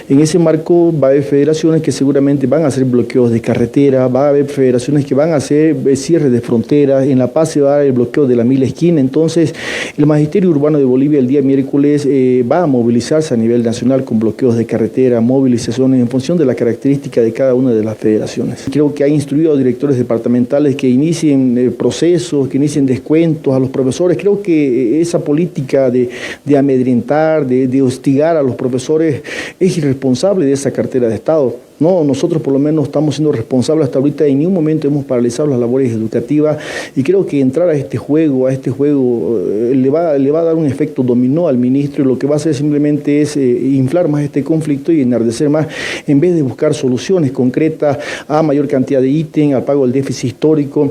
En ese marco va a haber federaciones que seguramente van a hacer bloqueos de carretera, va a haber federaciones que van a hacer cierres de fronteras, en La Paz se va a dar el bloqueo de la 1000 esquina. Entonces el Magisterio Urbano de Bolivia el día miércoles va a movilizarse a nivel nacional con bloqueos de carretera, movilizaciones en función de la característica de cada una de las federaciones. Creo que ha instruido a directores departamentales que inicien procesos, que inicien descuentos a los profesores. Creo que esa política de amedrentar, de hostigar a los profesores es irresponsable de esa cartera de Estado. No, nosotros por lo menos estamos siendo responsables hasta ahorita, en ningún momento hemos paralizado las labores educativas y creo que entrar a este juego le va a dar un efecto dominó al ministro y lo que va a hacer simplemente es inflar más este conflicto y enardecer más en vez de buscar soluciones concretas a mayor cantidad de ítems, al pago del déficit histórico.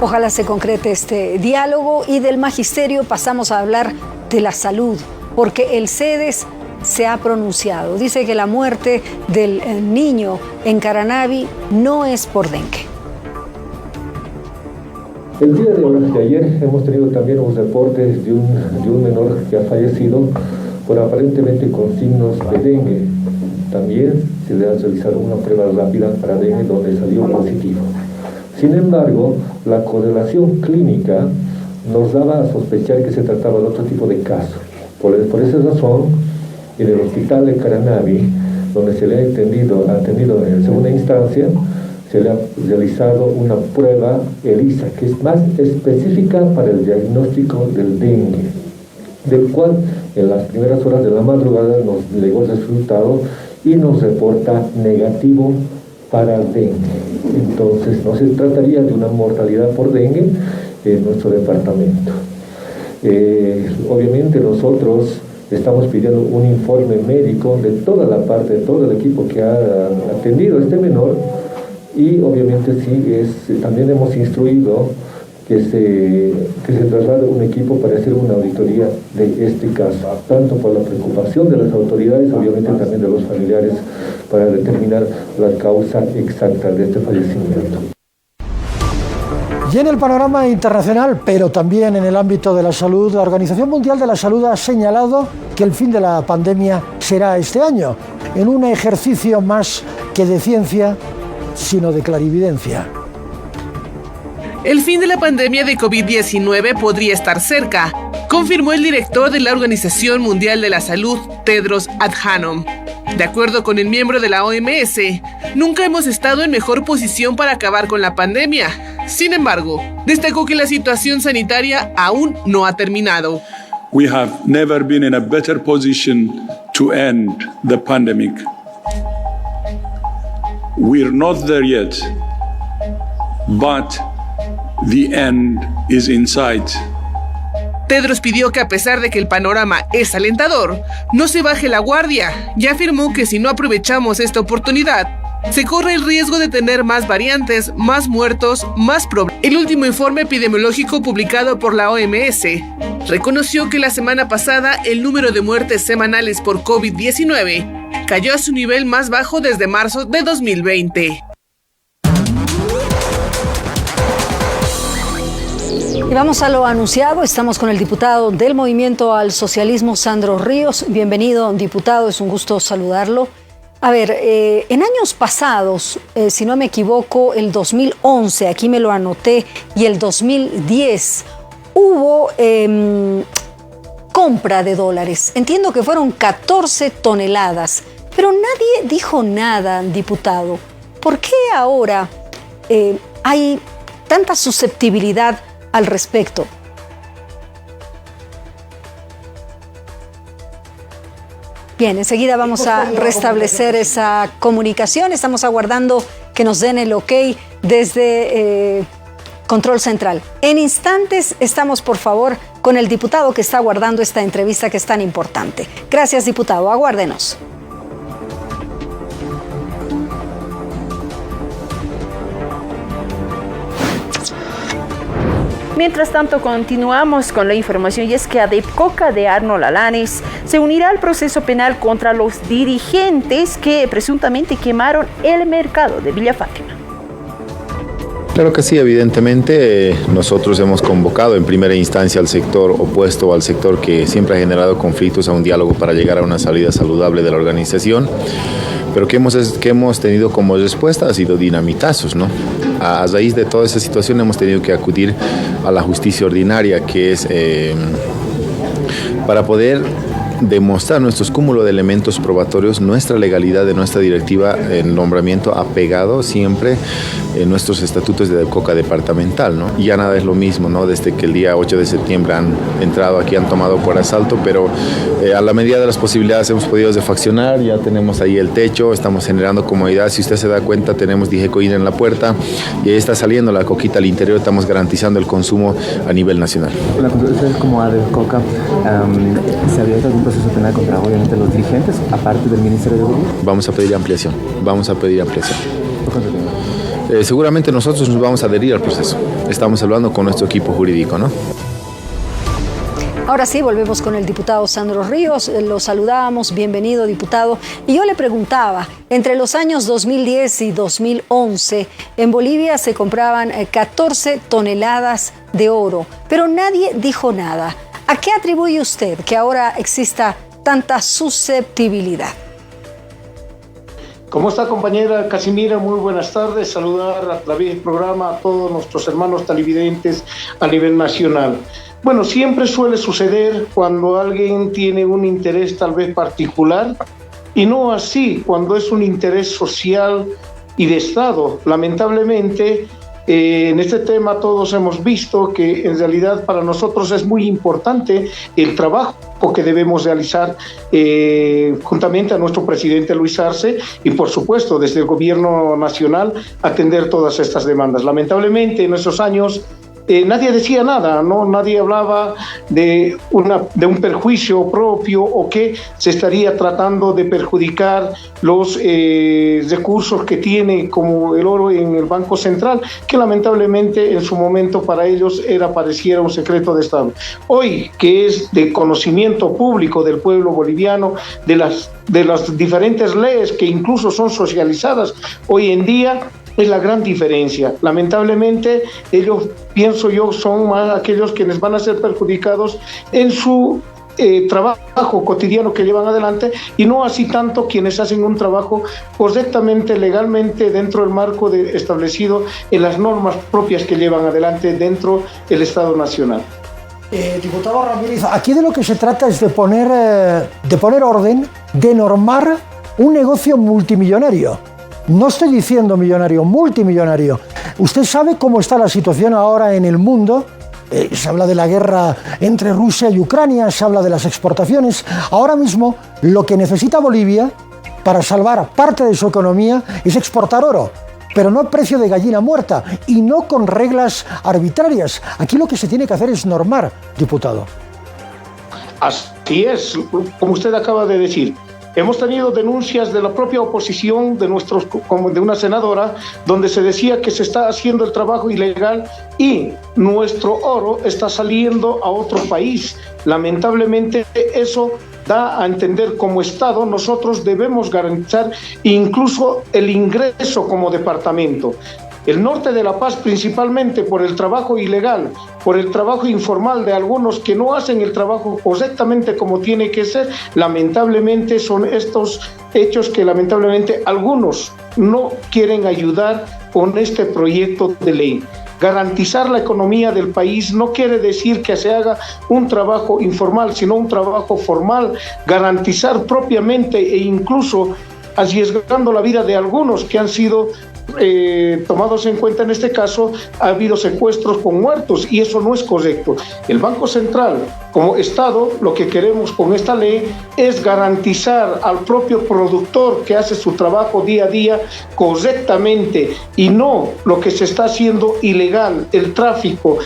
Ojalá se concrete este diálogo y del magisterio pasamos a hablar de la salud, porque el CEDES se ha pronunciado. Dice que la muerte del niño en Caranavi no es por dengue. El día de ayer hemos tenido también un reporte de un menor que ha fallecido aparentemente con signos de dengue. También se le ha realizado una prueba rápida para dengue donde salió positivo. Sin embargo, la correlación clínica nos daba a sospechar que se trataba de otro tipo de caso. Por esa razón, en el hospital de Caranavi, donde se le ha atendido en segunda instancia, se le ha realizado una prueba ELISA, que es más específica para el diagnóstico del dengue, del cual en las primeras horas de la madrugada nos llegó el resultado y nos reporta negativo para dengue. Entonces no se trataría de una mortalidad por dengue en nuestro departamento. Obviamente nosotros estamos pidiendo un informe médico de toda la parte, de todo el equipo que ha atendido a este menor, y obviamente sí, también hemos instruido que se traslade un equipo para hacer una auditoría de este caso, tanto por la preocupación de las autoridades, obviamente también de los familiares, para determinar la causa exacta de este fallecimiento. Y en el panorama internacional, pero también en el ámbito de la salud, la Organización Mundial de la Salud ha señalado que el fin de la pandemia será este año, en un ejercicio más que de ciencia, sino de clarividencia. El fin de la pandemia de COVID-19 podría estar cerca, confirmó el director de la Organización Mundial de la Salud, Tedros Adhanom. De acuerdo con el miembro de la OMS, nunca hemos estado en mejor posición para acabar con la pandemia. Sin embargo, destacó que la situación sanitaria aún no ha terminado. We have never been in a better position to end the pandemic. We're not there yet, but the end is in sight. Tedros pidió que a pesar de que el panorama es alentador, no se baje la guardia y afirmó que si no aprovechamos esta oportunidad, se corre el riesgo de tener más variantes, más muertos, más problemas. El último informe epidemiológico publicado por la OMS reconoció que la semana pasada el número de muertes semanales por COVID-19 cayó a su nivel más bajo desde marzo de 2020. Y vamos a lo anunciado. Estamos con el diputado del Movimiento al Socialismo, Sandro Ríos. Bienvenido, diputado, es un gusto saludarlo. A ver, en años pasados, si no me equivoco, el 2011, aquí me lo anoté, y el 2010, hubo compra de dólares. Entiendo que fueron 14 toneladas, pero nadie dijo nada, diputado. ¿Por qué ahora hay tanta susceptibilidad al respecto? Bien, enseguida vamos a restablecer esa comunicación. Estamos aguardando que nos den el ok desde Control Central. En instantes estamos, por favor, con el diputado que está aguardando esta entrevista que es tan importante. Gracias, diputado. Aguárdenos. Mientras tanto, continuamos con la información, y es que Adepcoca de Arnold Alanes se unirá al proceso penal contra los dirigentes que presuntamente quemaron el mercado de Villa Fátima. Claro que sí, evidentemente nosotros hemos convocado en primera instancia al sector opuesto, al sector que siempre ha generado conflictos, a un diálogo para llegar a una salida saludable de la organización, pero que hemos tenido como respuesta ha sido dinamitazos, ¿no? A raíz de toda esa situación hemos tenido que acudir a la justicia ordinaria, que es para poder demostrar nuestros cúmulos de elementos probatorios, nuestra legalidad de nuestra directiva en nombramiento apegado siempre en nuestros estatutos de Adepcoca departamental, ¿no? Y ya nada es lo mismo, ¿no? Desde que el día 8 de septiembre han entrado aquí, han tomado por asalto, pero a la medida de las posibilidades hemos podido refaccionar, ya tenemos ahí el techo, estamos generando comodidad. Si usted se da cuenta, tenemos Dijecoína en la puerta y ahí está saliendo la coquita al interior, estamos garantizando el consumo a nivel nacional. ¿Ustedes como Adepcoca se había hecho algún proceso penal contra obviamente los dirigentes, aparte del Ministerio de Gobierno? Vamos a pedir ampliación, seguramente nosotros nos vamos a adherir al proceso. Estamos hablando con nuestro equipo jurídico, ¿no? Ahora sí, volvemos con el diputado Sandro Ríos. Lo saludábamos, bienvenido, diputado. Y yo le preguntaba, entre los años 2010 y 2011, en Bolivia se compraban 14 toneladas de oro, pero nadie dijo nada. ¿A qué atribuye usted que ahora exista tanta susceptibilidad? ¿Cómo está, compañera Casimira? Muy buenas tardes. Saludar a través del programa a todos nuestros hermanos televidentes a nivel nacional. Bueno, siempre suele suceder cuando alguien tiene un interés tal vez particular, y no así cuando es un interés social y de Estado. Lamentablemente, en este tema todos hemos visto que en realidad para nosotros es muy importante el trabajo que debemos realizar juntamente a nuestro presidente Luis Arce y por supuesto desde el gobierno nacional atender todas estas demandas. Lamentablemente en esos años nadie decía nada, ¿no? Nadie hablaba de un perjuicio propio o que se estaría tratando de perjudicar los recursos que tiene como el oro en el Banco Central, que lamentablemente en su momento para ellos pareciera un secreto de Estado. Hoy, que es de conocimiento público del pueblo boliviano, de las diferentes leyes que incluso son socializadas hoy en día, es la gran diferencia. Lamentablemente, ellos, pienso yo, son más aquellos quienes van a ser perjudicados en su trabajo cotidiano que llevan adelante, y no así tanto quienes hacen un trabajo correctamente, legalmente, dentro del marco establecido en las normas propias que llevan adelante dentro del Estado Nacional. Diputado Ramírez, aquí de lo que se trata es de poner orden, de normar un negocio multimillonario. No estoy diciendo millonario, multimillonario. Usted sabe cómo está la situación ahora en el mundo. Se habla de la guerra entre Rusia y Ucrania, se habla de las exportaciones. Ahora mismo lo que necesita Bolivia para salvar parte de su economía es exportar oro, pero no a precio de gallina muerta y no con reglas arbitrarias. Aquí lo que se tiene que hacer es normar, diputado. Así es, como usted acaba de decir. Hemos tenido denuncias de la propia oposición, como de una senadora, donde se decía que se está haciendo el trabajo ilegal y nuestro oro está saliendo a otro país. Lamentablemente eso da a entender como Estado nosotros debemos garantizar incluso el ingreso como departamento. El norte de La Paz, principalmente por el trabajo ilegal, por el trabajo informal de algunos que no hacen el trabajo correctamente como tiene que ser, lamentablemente son estos hechos que lamentablemente algunos no quieren ayudar con este proyecto de ley. Garantizar la economía del país no quiere decir que se haga un trabajo informal, sino un trabajo formal, garantizar propiamente e incluso arriesgando la vida de algunos que han sido tomados en cuenta. En este caso ha habido secuestros con muertos y eso no es correcto. El Banco Central, como Estado, lo que queremos con esta ley es garantizar al propio productor que hace su trabajo día a día correctamente y no lo que se está haciendo ilegal, el tráfico.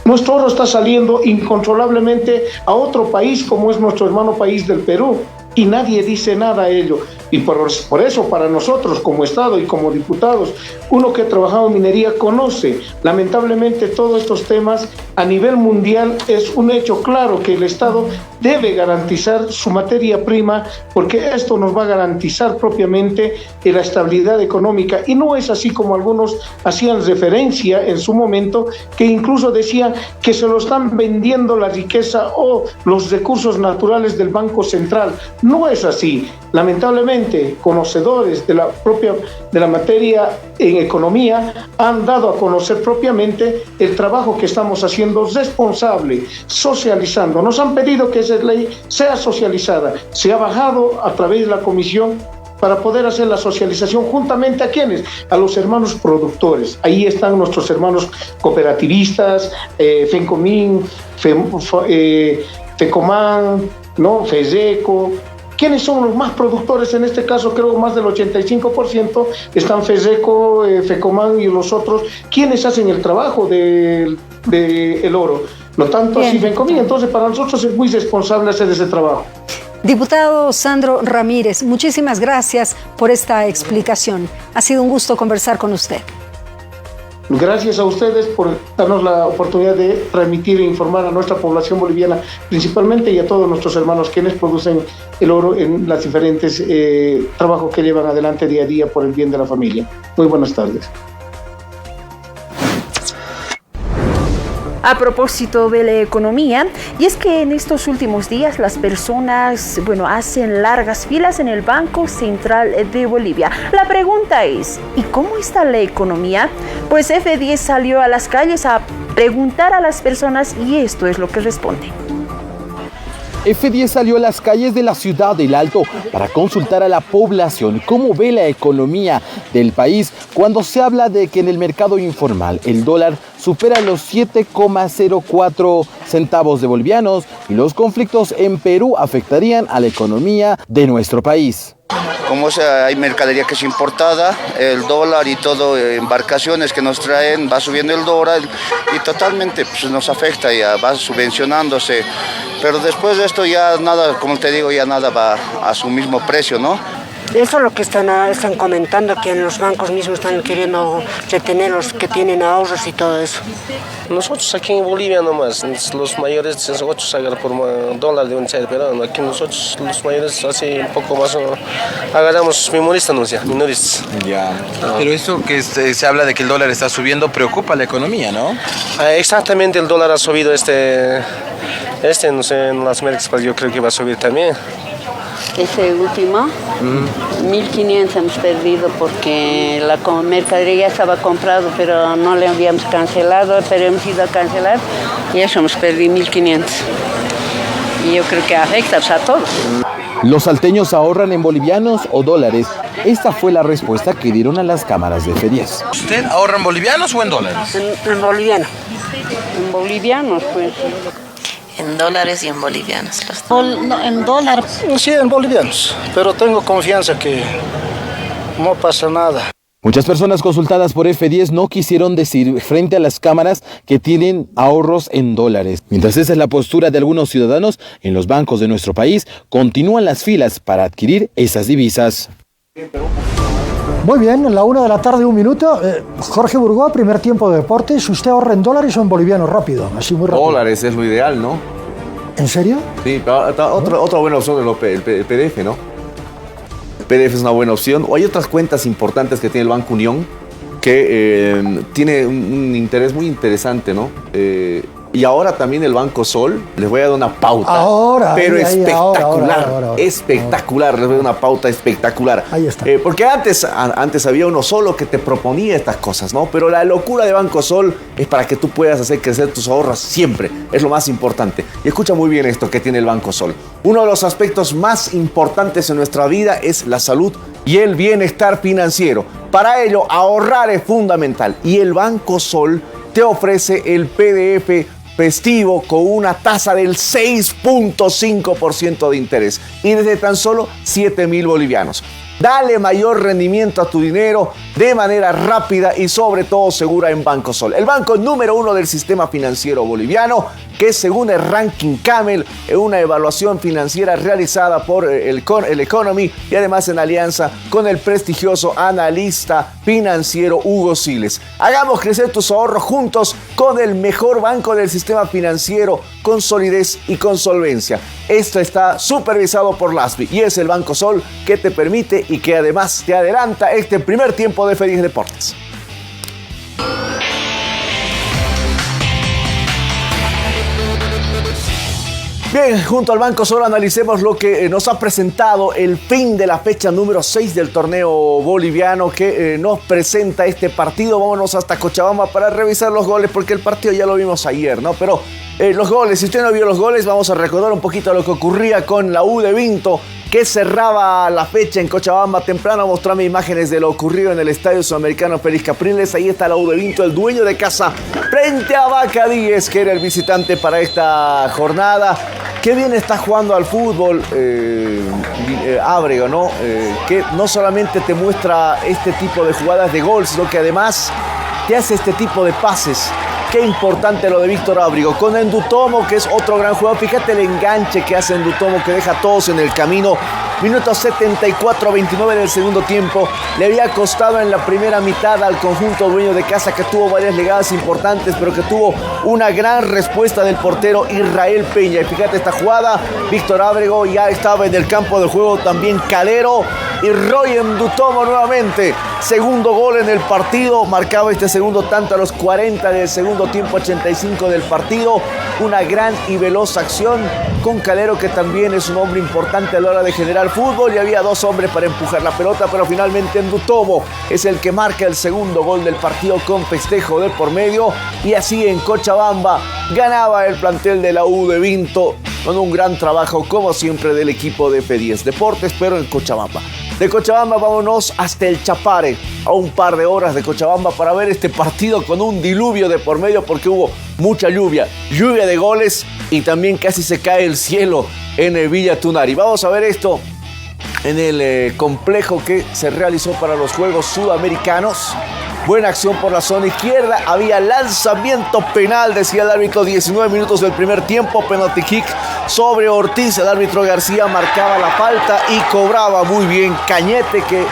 Nuestro oro está saliendo incontrolablemente a otro país como es nuestro hermano país del Perú y nadie dice nada a ello. Y por eso para nosotros como Estado y como diputados, uno que ha trabajado en minería conoce lamentablemente todos estos temas a nivel mundial. Es un hecho claro que el Estado debe garantizar su materia prima porque esto nos va a garantizar propiamente la estabilidad económica y no es así como algunos hacían referencia en su momento, que incluso decían que se lo están vendiendo la riqueza o los recursos naturales del Banco Central. No es así. Lamentablemente, conocedores de la materia en economía han dado a conocer propiamente el trabajo que estamos haciendo responsable, socializando. Nos han pedido que esa ley sea socializada. Se ha bajado a través de la comisión para poder hacer la socialización juntamente a quienes, a los hermanos productores. Ahí están nuestros hermanos cooperativistas, FENCOMIN, FECOMAN, ¿no? FESECO. ¿Quiénes son los más productores? En este caso creo más del 85% están FESECO, FECOMAN y los otros. ¿Quiénes hacen el trabajo del oro? No tanto así FECOMIN. Entonces para nosotros es muy responsable hacer ese trabajo. Diputado Sandro Ramírez, muchísimas gracias por esta explicación. Ha sido un gusto conversar con usted. Gracias a ustedes por darnos la oportunidad de transmitir e informar a nuestra población boliviana principalmente y a todos nuestros hermanos quienes producen el oro en los diferentes trabajos que llevan adelante día a día por el bien de la familia. Muy buenas tardes. a propósito de la economía, y es que en estos últimos días las personas, hacen largas filas en el Banco Central de Bolivia. La pregunta es, ¿y cómo está la economía? Pues F10 salió a las calles a preguntar a las personas y esto es lo que responde. F10 salió a las calles de la ciudad del Alto para consultar a la población cómo ve la economía del país cuando se habla de que en el mercado informal el dólar supera los 7,04 centavos de bolivianos y los conflictos en Perú afectarían a la economía de nuestro país. Como hay mercadería que es importada, el dólar y todo, embarcaciones que nos traen, va subiendo el dólar y totalmente nos afecta, ya va subvencionándose. Pero después de esto ya nada, como te digo, ya nada va a su mismo precio, ¿no? Eso es lo que están comentando, que en los bancos mismos están queriendo retener los que tienen ahorros y todo eso. Nosotros aquí en Bolivia nomás, los mayores nosotros agarran por dólar de un ser, pero aquí nosotros los mayores así un poco más agarramos minoristas. Ya. Pero eso que se habla de que el dólar está subiendo preocupa a la economía, ¿no? Exactamente, el dólar ha subido no sé, en las mercados yo creo que va a subir también. Ese último, 1.500 hemos perdido porque la mercadería estaba comprado, pero no le habíamos cancelado, pero hemos ido a cancelar y eso hemos perdido 1.500. Y yo creo que afecta a todos. ¿Los salteños ahorran en bolivianos o dólares? Esta fue la respuesta que dieron a las cámaras de F10. ¿Usted ahorra en bolivianos o en dólares? En boliviano. En bolivianos, pues. En dólares y en bolivianos. En dólares. Sí, en bolivianos, pero tengo confianza que no pasa nada. Muchas personas consultadas por F10 no quisieron decir frente a las cámaras que tienen ahorros en dólares. Mientras esa es la postura de algunos ciudadanos, en los bancos de nuestro país continúan las filas para adquirir esas divisas. Muy bien, en la 1 de la tarde, 1 minuto. Jorge Burgoa, primer tiempo de deportes. ¿Usted ahorra en dólares o en bolivianos? Rápido, así muy rápido. Dólares es lo ideal, ¿no? ¿En serio? Sí, otra buena opción es el PDF, ¿no? El PDF es una buena opción. O hay otras cuentas importantes que tiene el Banco Unión que tiene un interés muy interesante, ¿no? Y ahora también el Banco Sol, les voy a dar una pauta, pero espectacular, espectacular, les voy a dar una pauta espectacular. Ahí está. Porque antes había uno solo que te proponía estas cosas, ¿no? Pero la locura de Banco Sol es para que tú puedas hacer crecer tus ahorros siempre, es lo más importante. Y escucha muy bien esto que tiene el Banco Sol. Uno de los aspectos más importantes en nuestra vida es la salud y el bienestar financiero. Para ello, ahorrar es fundamental y el Banco Sol te ofrece el PDF festivo con una tasa del 6.5% de interés y desde tan solo 7.000 bolivianos. Dale mayor rendimiento a tu dinero de manera rápida y sobre todo segura en Banco Sol, el banco número 1 del sistema financiero boliviano, que según el ranking Camel, una evaluación financiera realizada por el Economy y además en alianza con el prestigioso analista financiero Hugo Siles. Hagamos crecer tus ahorros juntos con el mejor banco del sistema financiero, con solidez y con solvencia. Esto está supervisado por LASBI y es el Banco Sol que te permite y que además te adelanta este primer tiempo de F10 Deportes. Bien, junto al Banco Sol analicemos lo que nos ha presentado el fin de la fecha número 6 del torneo boliviano que nos presenta este partido. Vámonos hasta Cochabamba para revisar los goles porque el partido ya lo vimos ayer, ¿no? Pero los goles, si usted no vio los goles, vamos a recordar un poquito lo que ocurría con la U de Vinto, que cerraba la fecha en Cochabamba temprano. Mostrame imágenes de lo ocurrido en el Estadio Sudamericano Félix Capriles. Ahí está la U de Vinto, el dueño de casa, frente a Vaca Díez, que era el visitante para esta jornada. Qué bien está jugando al fútbol Ábrego, ¿no? Que no solamente te muestra este tipo de jugadas de gol, sino que además te hace este tipo de pases. Qué importante lo de Víctor Ábrego con Endutomo, que es otro gran jugador. Fíjate el enganche que hace Endutomo, que deja a todos en el camino. Minuto 74-29 del segundo tiempo. Le había costado en la primera mitad al conjunto dueño de casa, que tuvo varias llegadas importantes, pero que tuvo una gran respuesta del portero Israel Peña. Y fíjate esta jugada, Víctor Ábrego ya estaba en el campo de juego, también Calero. y Roy Ndutomo nuevamente. Segundo gol en el partido, marcaba este segundo tanto a los 40 del segundo tiempo, 85 del partido. Una gran y veloz acción con Calero, que también es un hombre importante a la hora de generar fútbol, y había dos hombres para empujar la pelota, pero finalmente Ndutomo es el que marca el segundo gol del partido con festejo de por medio, y así en Cochabamba ganaba el plantel de la U de Vinto con un gran trabajo como siempre del equipo de F10 Deportes, pero en Cochabamba. De Cochabamba vámonos hasta el Chapare, a un par de horas de Cochabamba, para ver este partido con un diluvio de por medio, porque hubo mucha lluvia de goles, y también casi se cae el cielo en el Villa Tunari. Vamos a ver esto en el complejo que se realizó para los Juegos Sudamericanos. Buena acción por la zona izquierda, había lanzamiento penal, decía el árbitro, 19 minutos del primer tiempo, penalty kick sobre Ortiz. El árbitro García marcaba la falta y cobraba muy bien Cañete, que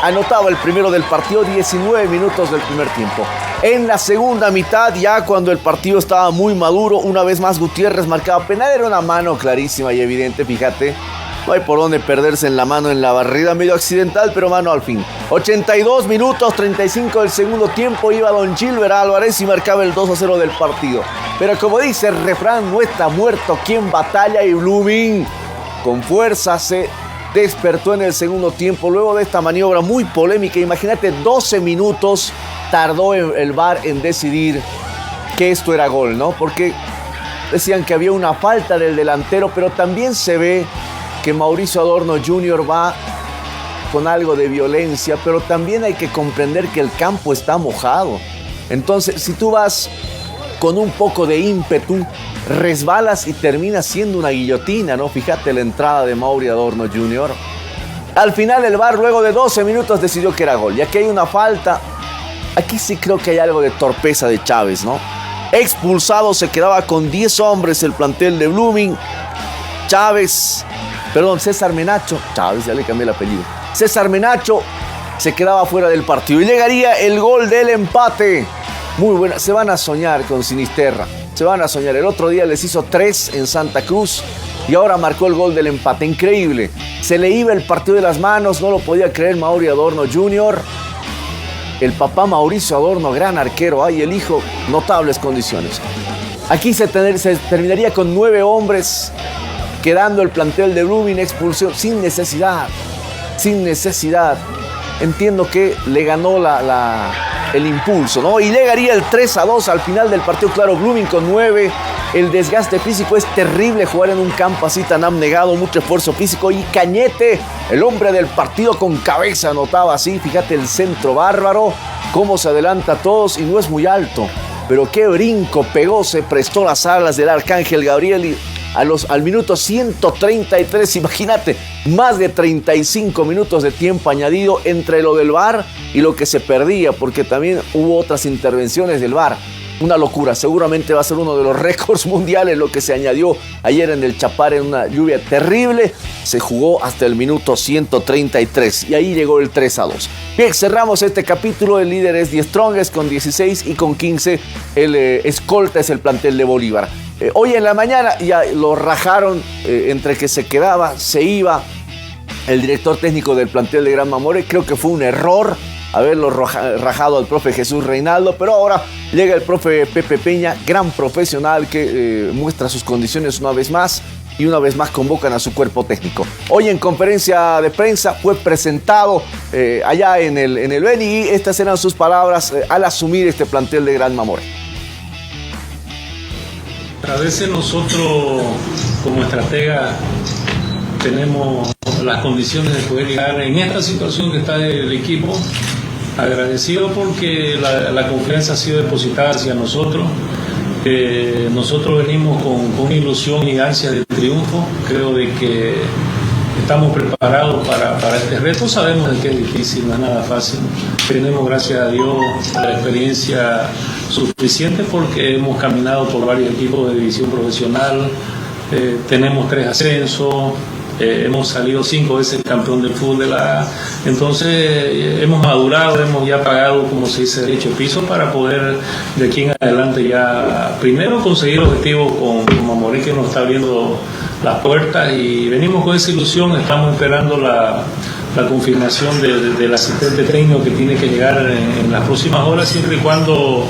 anotaba el primero del partido, 19 minutos del primer tiempo. En la segunda mitad, ya cuando el partido estaba muy maduro, una vez más Gutiérrez marcaba penal. Era una mano clarísima y evidente, fíjate. No hay por dónde perderse en la mano en la barrida, medio accidental, pero mano al fin. 82 minutos, 35 del segundo tiempo, iba don Gilbert Álvarez y marcaba el 2-0 del partido. Pero como dice el refrán, no está muerto quien batalla, y Blooming con fuerza se despertó en el segundo tiempo luego de esta maniobra muy polémica. Imagínate, 12 minutos tardó el VAR en decidir que esto era gol, ¿no? Porque decían que había una falta del delantero, pero también se ve que Mauricio Adorno Jr. va con algo de violencia, pero también hay que comprender que el campo está mojado. Entonces, si tú vas con un poco de ímpetu, resbalas y terminas siendo una guillotina, ¿no? Fíjate la entrada de Mauricio Adorno Jr. Al final el VAR, luego de 12 minutos, decidió que era gol. Y aquí hay una falta. Aquí sí creo que hay algo de torpeza de Chávez, ¿no? Expulsado, se quedaba con 10 hombres el plantel de Blooming. César Menacho, Chávez, ya le cambié el apellido. César Menacho se quedaba fuera del partido y llegaría el gol del empate. Muy buena, se van a soñar con Sinisterra, se van a soñar. El otro día les hizo 3 en Santa Cruz y ahora marcó el gol del empate. Increíble, se le iba el partido de las manos, no lo podía creer Mauricio Adorno Jr. El papá Mauricio Adorno, gran arquero, y el hijo, notables condiciones. Aquí se terminaría con 9 hombres, quedando el plantel de Blooming, expulsión sin necesidad. Entiendo que le ganó el impulso, ¿no? Y llegaría el 3-2 al final del partido. Claro, Blooming con 9. El desgaste físico es terrible, jugar en un campo así tan abnegado, mucho esfuerzo físico. Y Cañete, el hombre del partido, con cabeza anotaba así. Fíjate el centro bárbaro, cómo se adelanta a todos, y no es muy alto, pero qué brinco pegó, se prestó las alas del Arcángel Gabriel. Y al minuto 133, imagínate, más de 35 minutos de tiempo añadido entre lo del VAR y lo que se perdía, porque también hubo otras intervenciones del VAR. Una locura, seguramente va a ser uno de los récords mundiales lo que se añadió ayer en el Chapare, en una lluvia terrible. Se jugó hasta el minuto 133 y ahí llegó el 3-2. Bien, cerramos este capítulo. El líder es Die Strongest con 16 y con 15 el escolta es el plantel de Bolívar. Hoy en la mañana ya lo rajaron, entre que se quedaba, se iba el director técnico del plantel de Gran Mamoré. Creo que fue un error haberlo rajado al profe Jesús Reinaldo, pero ahora llega el profe Pepe Peña, gran profesional que muestra sus condiciones una vez más, y una vez más convocan a su cuerpo técnico. Hoy en conferencia de prensa fue presentado allá en el Beni, y estas eran sus palabras al asumir este plantel de Gran Mamoré. A veces nosotros como estratega tenemos las condiciones de poder llegar en esta situación que está el equipo. Agradecido porque la confianza ha sido depositada hacia nosotros. Nosotros venimos con ilusión y ansia de triunfo. Creo de que estamos preparados para este reto. Sabemos de que es difícil, no es nada fácil. Tenemos, gracias a Dios, la experiencia suficiente porque hemos caminado por varios equipos de división profesional. Tenemos 3 ascensos. Hemos salido 5 veces campeón del fútbol de la A. Entonces hemos madurado, hemos ya pagado, como se dice, derecho piso para poder de aquí en adelante ya primero conseguir objetivos con Mamoré, que nos está abriendo las puertas, y venimos con esa ilusión. Estamos esperando la confirmación del asistente técnico que tiene que llegar en las próximas horas, siempre y cuando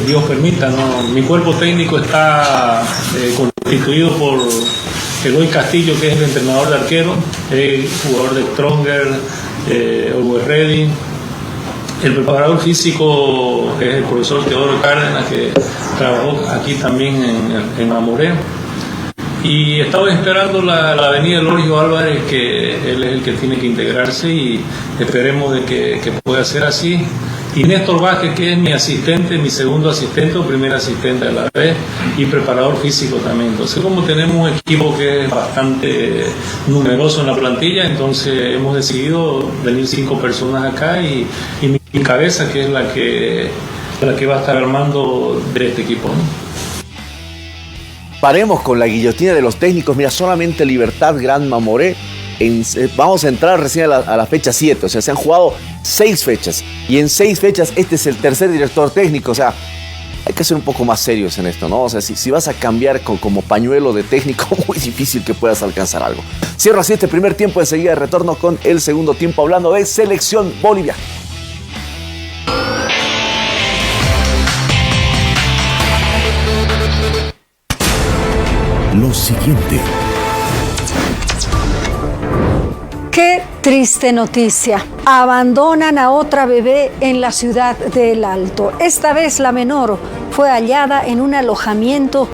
Dios permita, ¿no? Mi cuerpo técnico está constituido por Eloy Castillo, que es el entrenador de arquero, el jugador de Stronger, Always Ready. El preparador físico es el profesor Teodoro Cárdenas, que trabajó aquí también en Amoré. Y estaba esperando la venida de Lorgio Álvarez, que él es el que tiene que integrarse, y esperemos de que pueda ser así. Y Néstor Vázquez, que es mi asistente, mi segundo asistente o primer asistente a la vez, y preparador físico también. Entonces, como tenemos un equipo que es bastante numeroso en la plantilla, entonces hemos decidido venir 5 personas acá y mi cabeza, que es la que va a estar armando de este equipo, ¿no? Paremos con la guillotina de los técnicos. Mira, solamente Libertad Gran Mamoré. Vamos a entrar recién a la fecha 7. O sea, se han jugado 6 fechas. Y en 6 fechas este es el tercer director técnico. O sea, hay que ser un poco más serios en esto, ¿no? O sea, si vas a cambiar como pañuelo de técnico, muy difícil que puedas alcanzar algo. Cierro así este primer tiempo. Enseguida retorno con el segundo tiempo hablando de Selección Bolivia. Lo siguiente. Qué triste noticia. Abandonan a otra bebé en la ciudad de El Alto. Esta vez la menor fue hallada en un alojamiento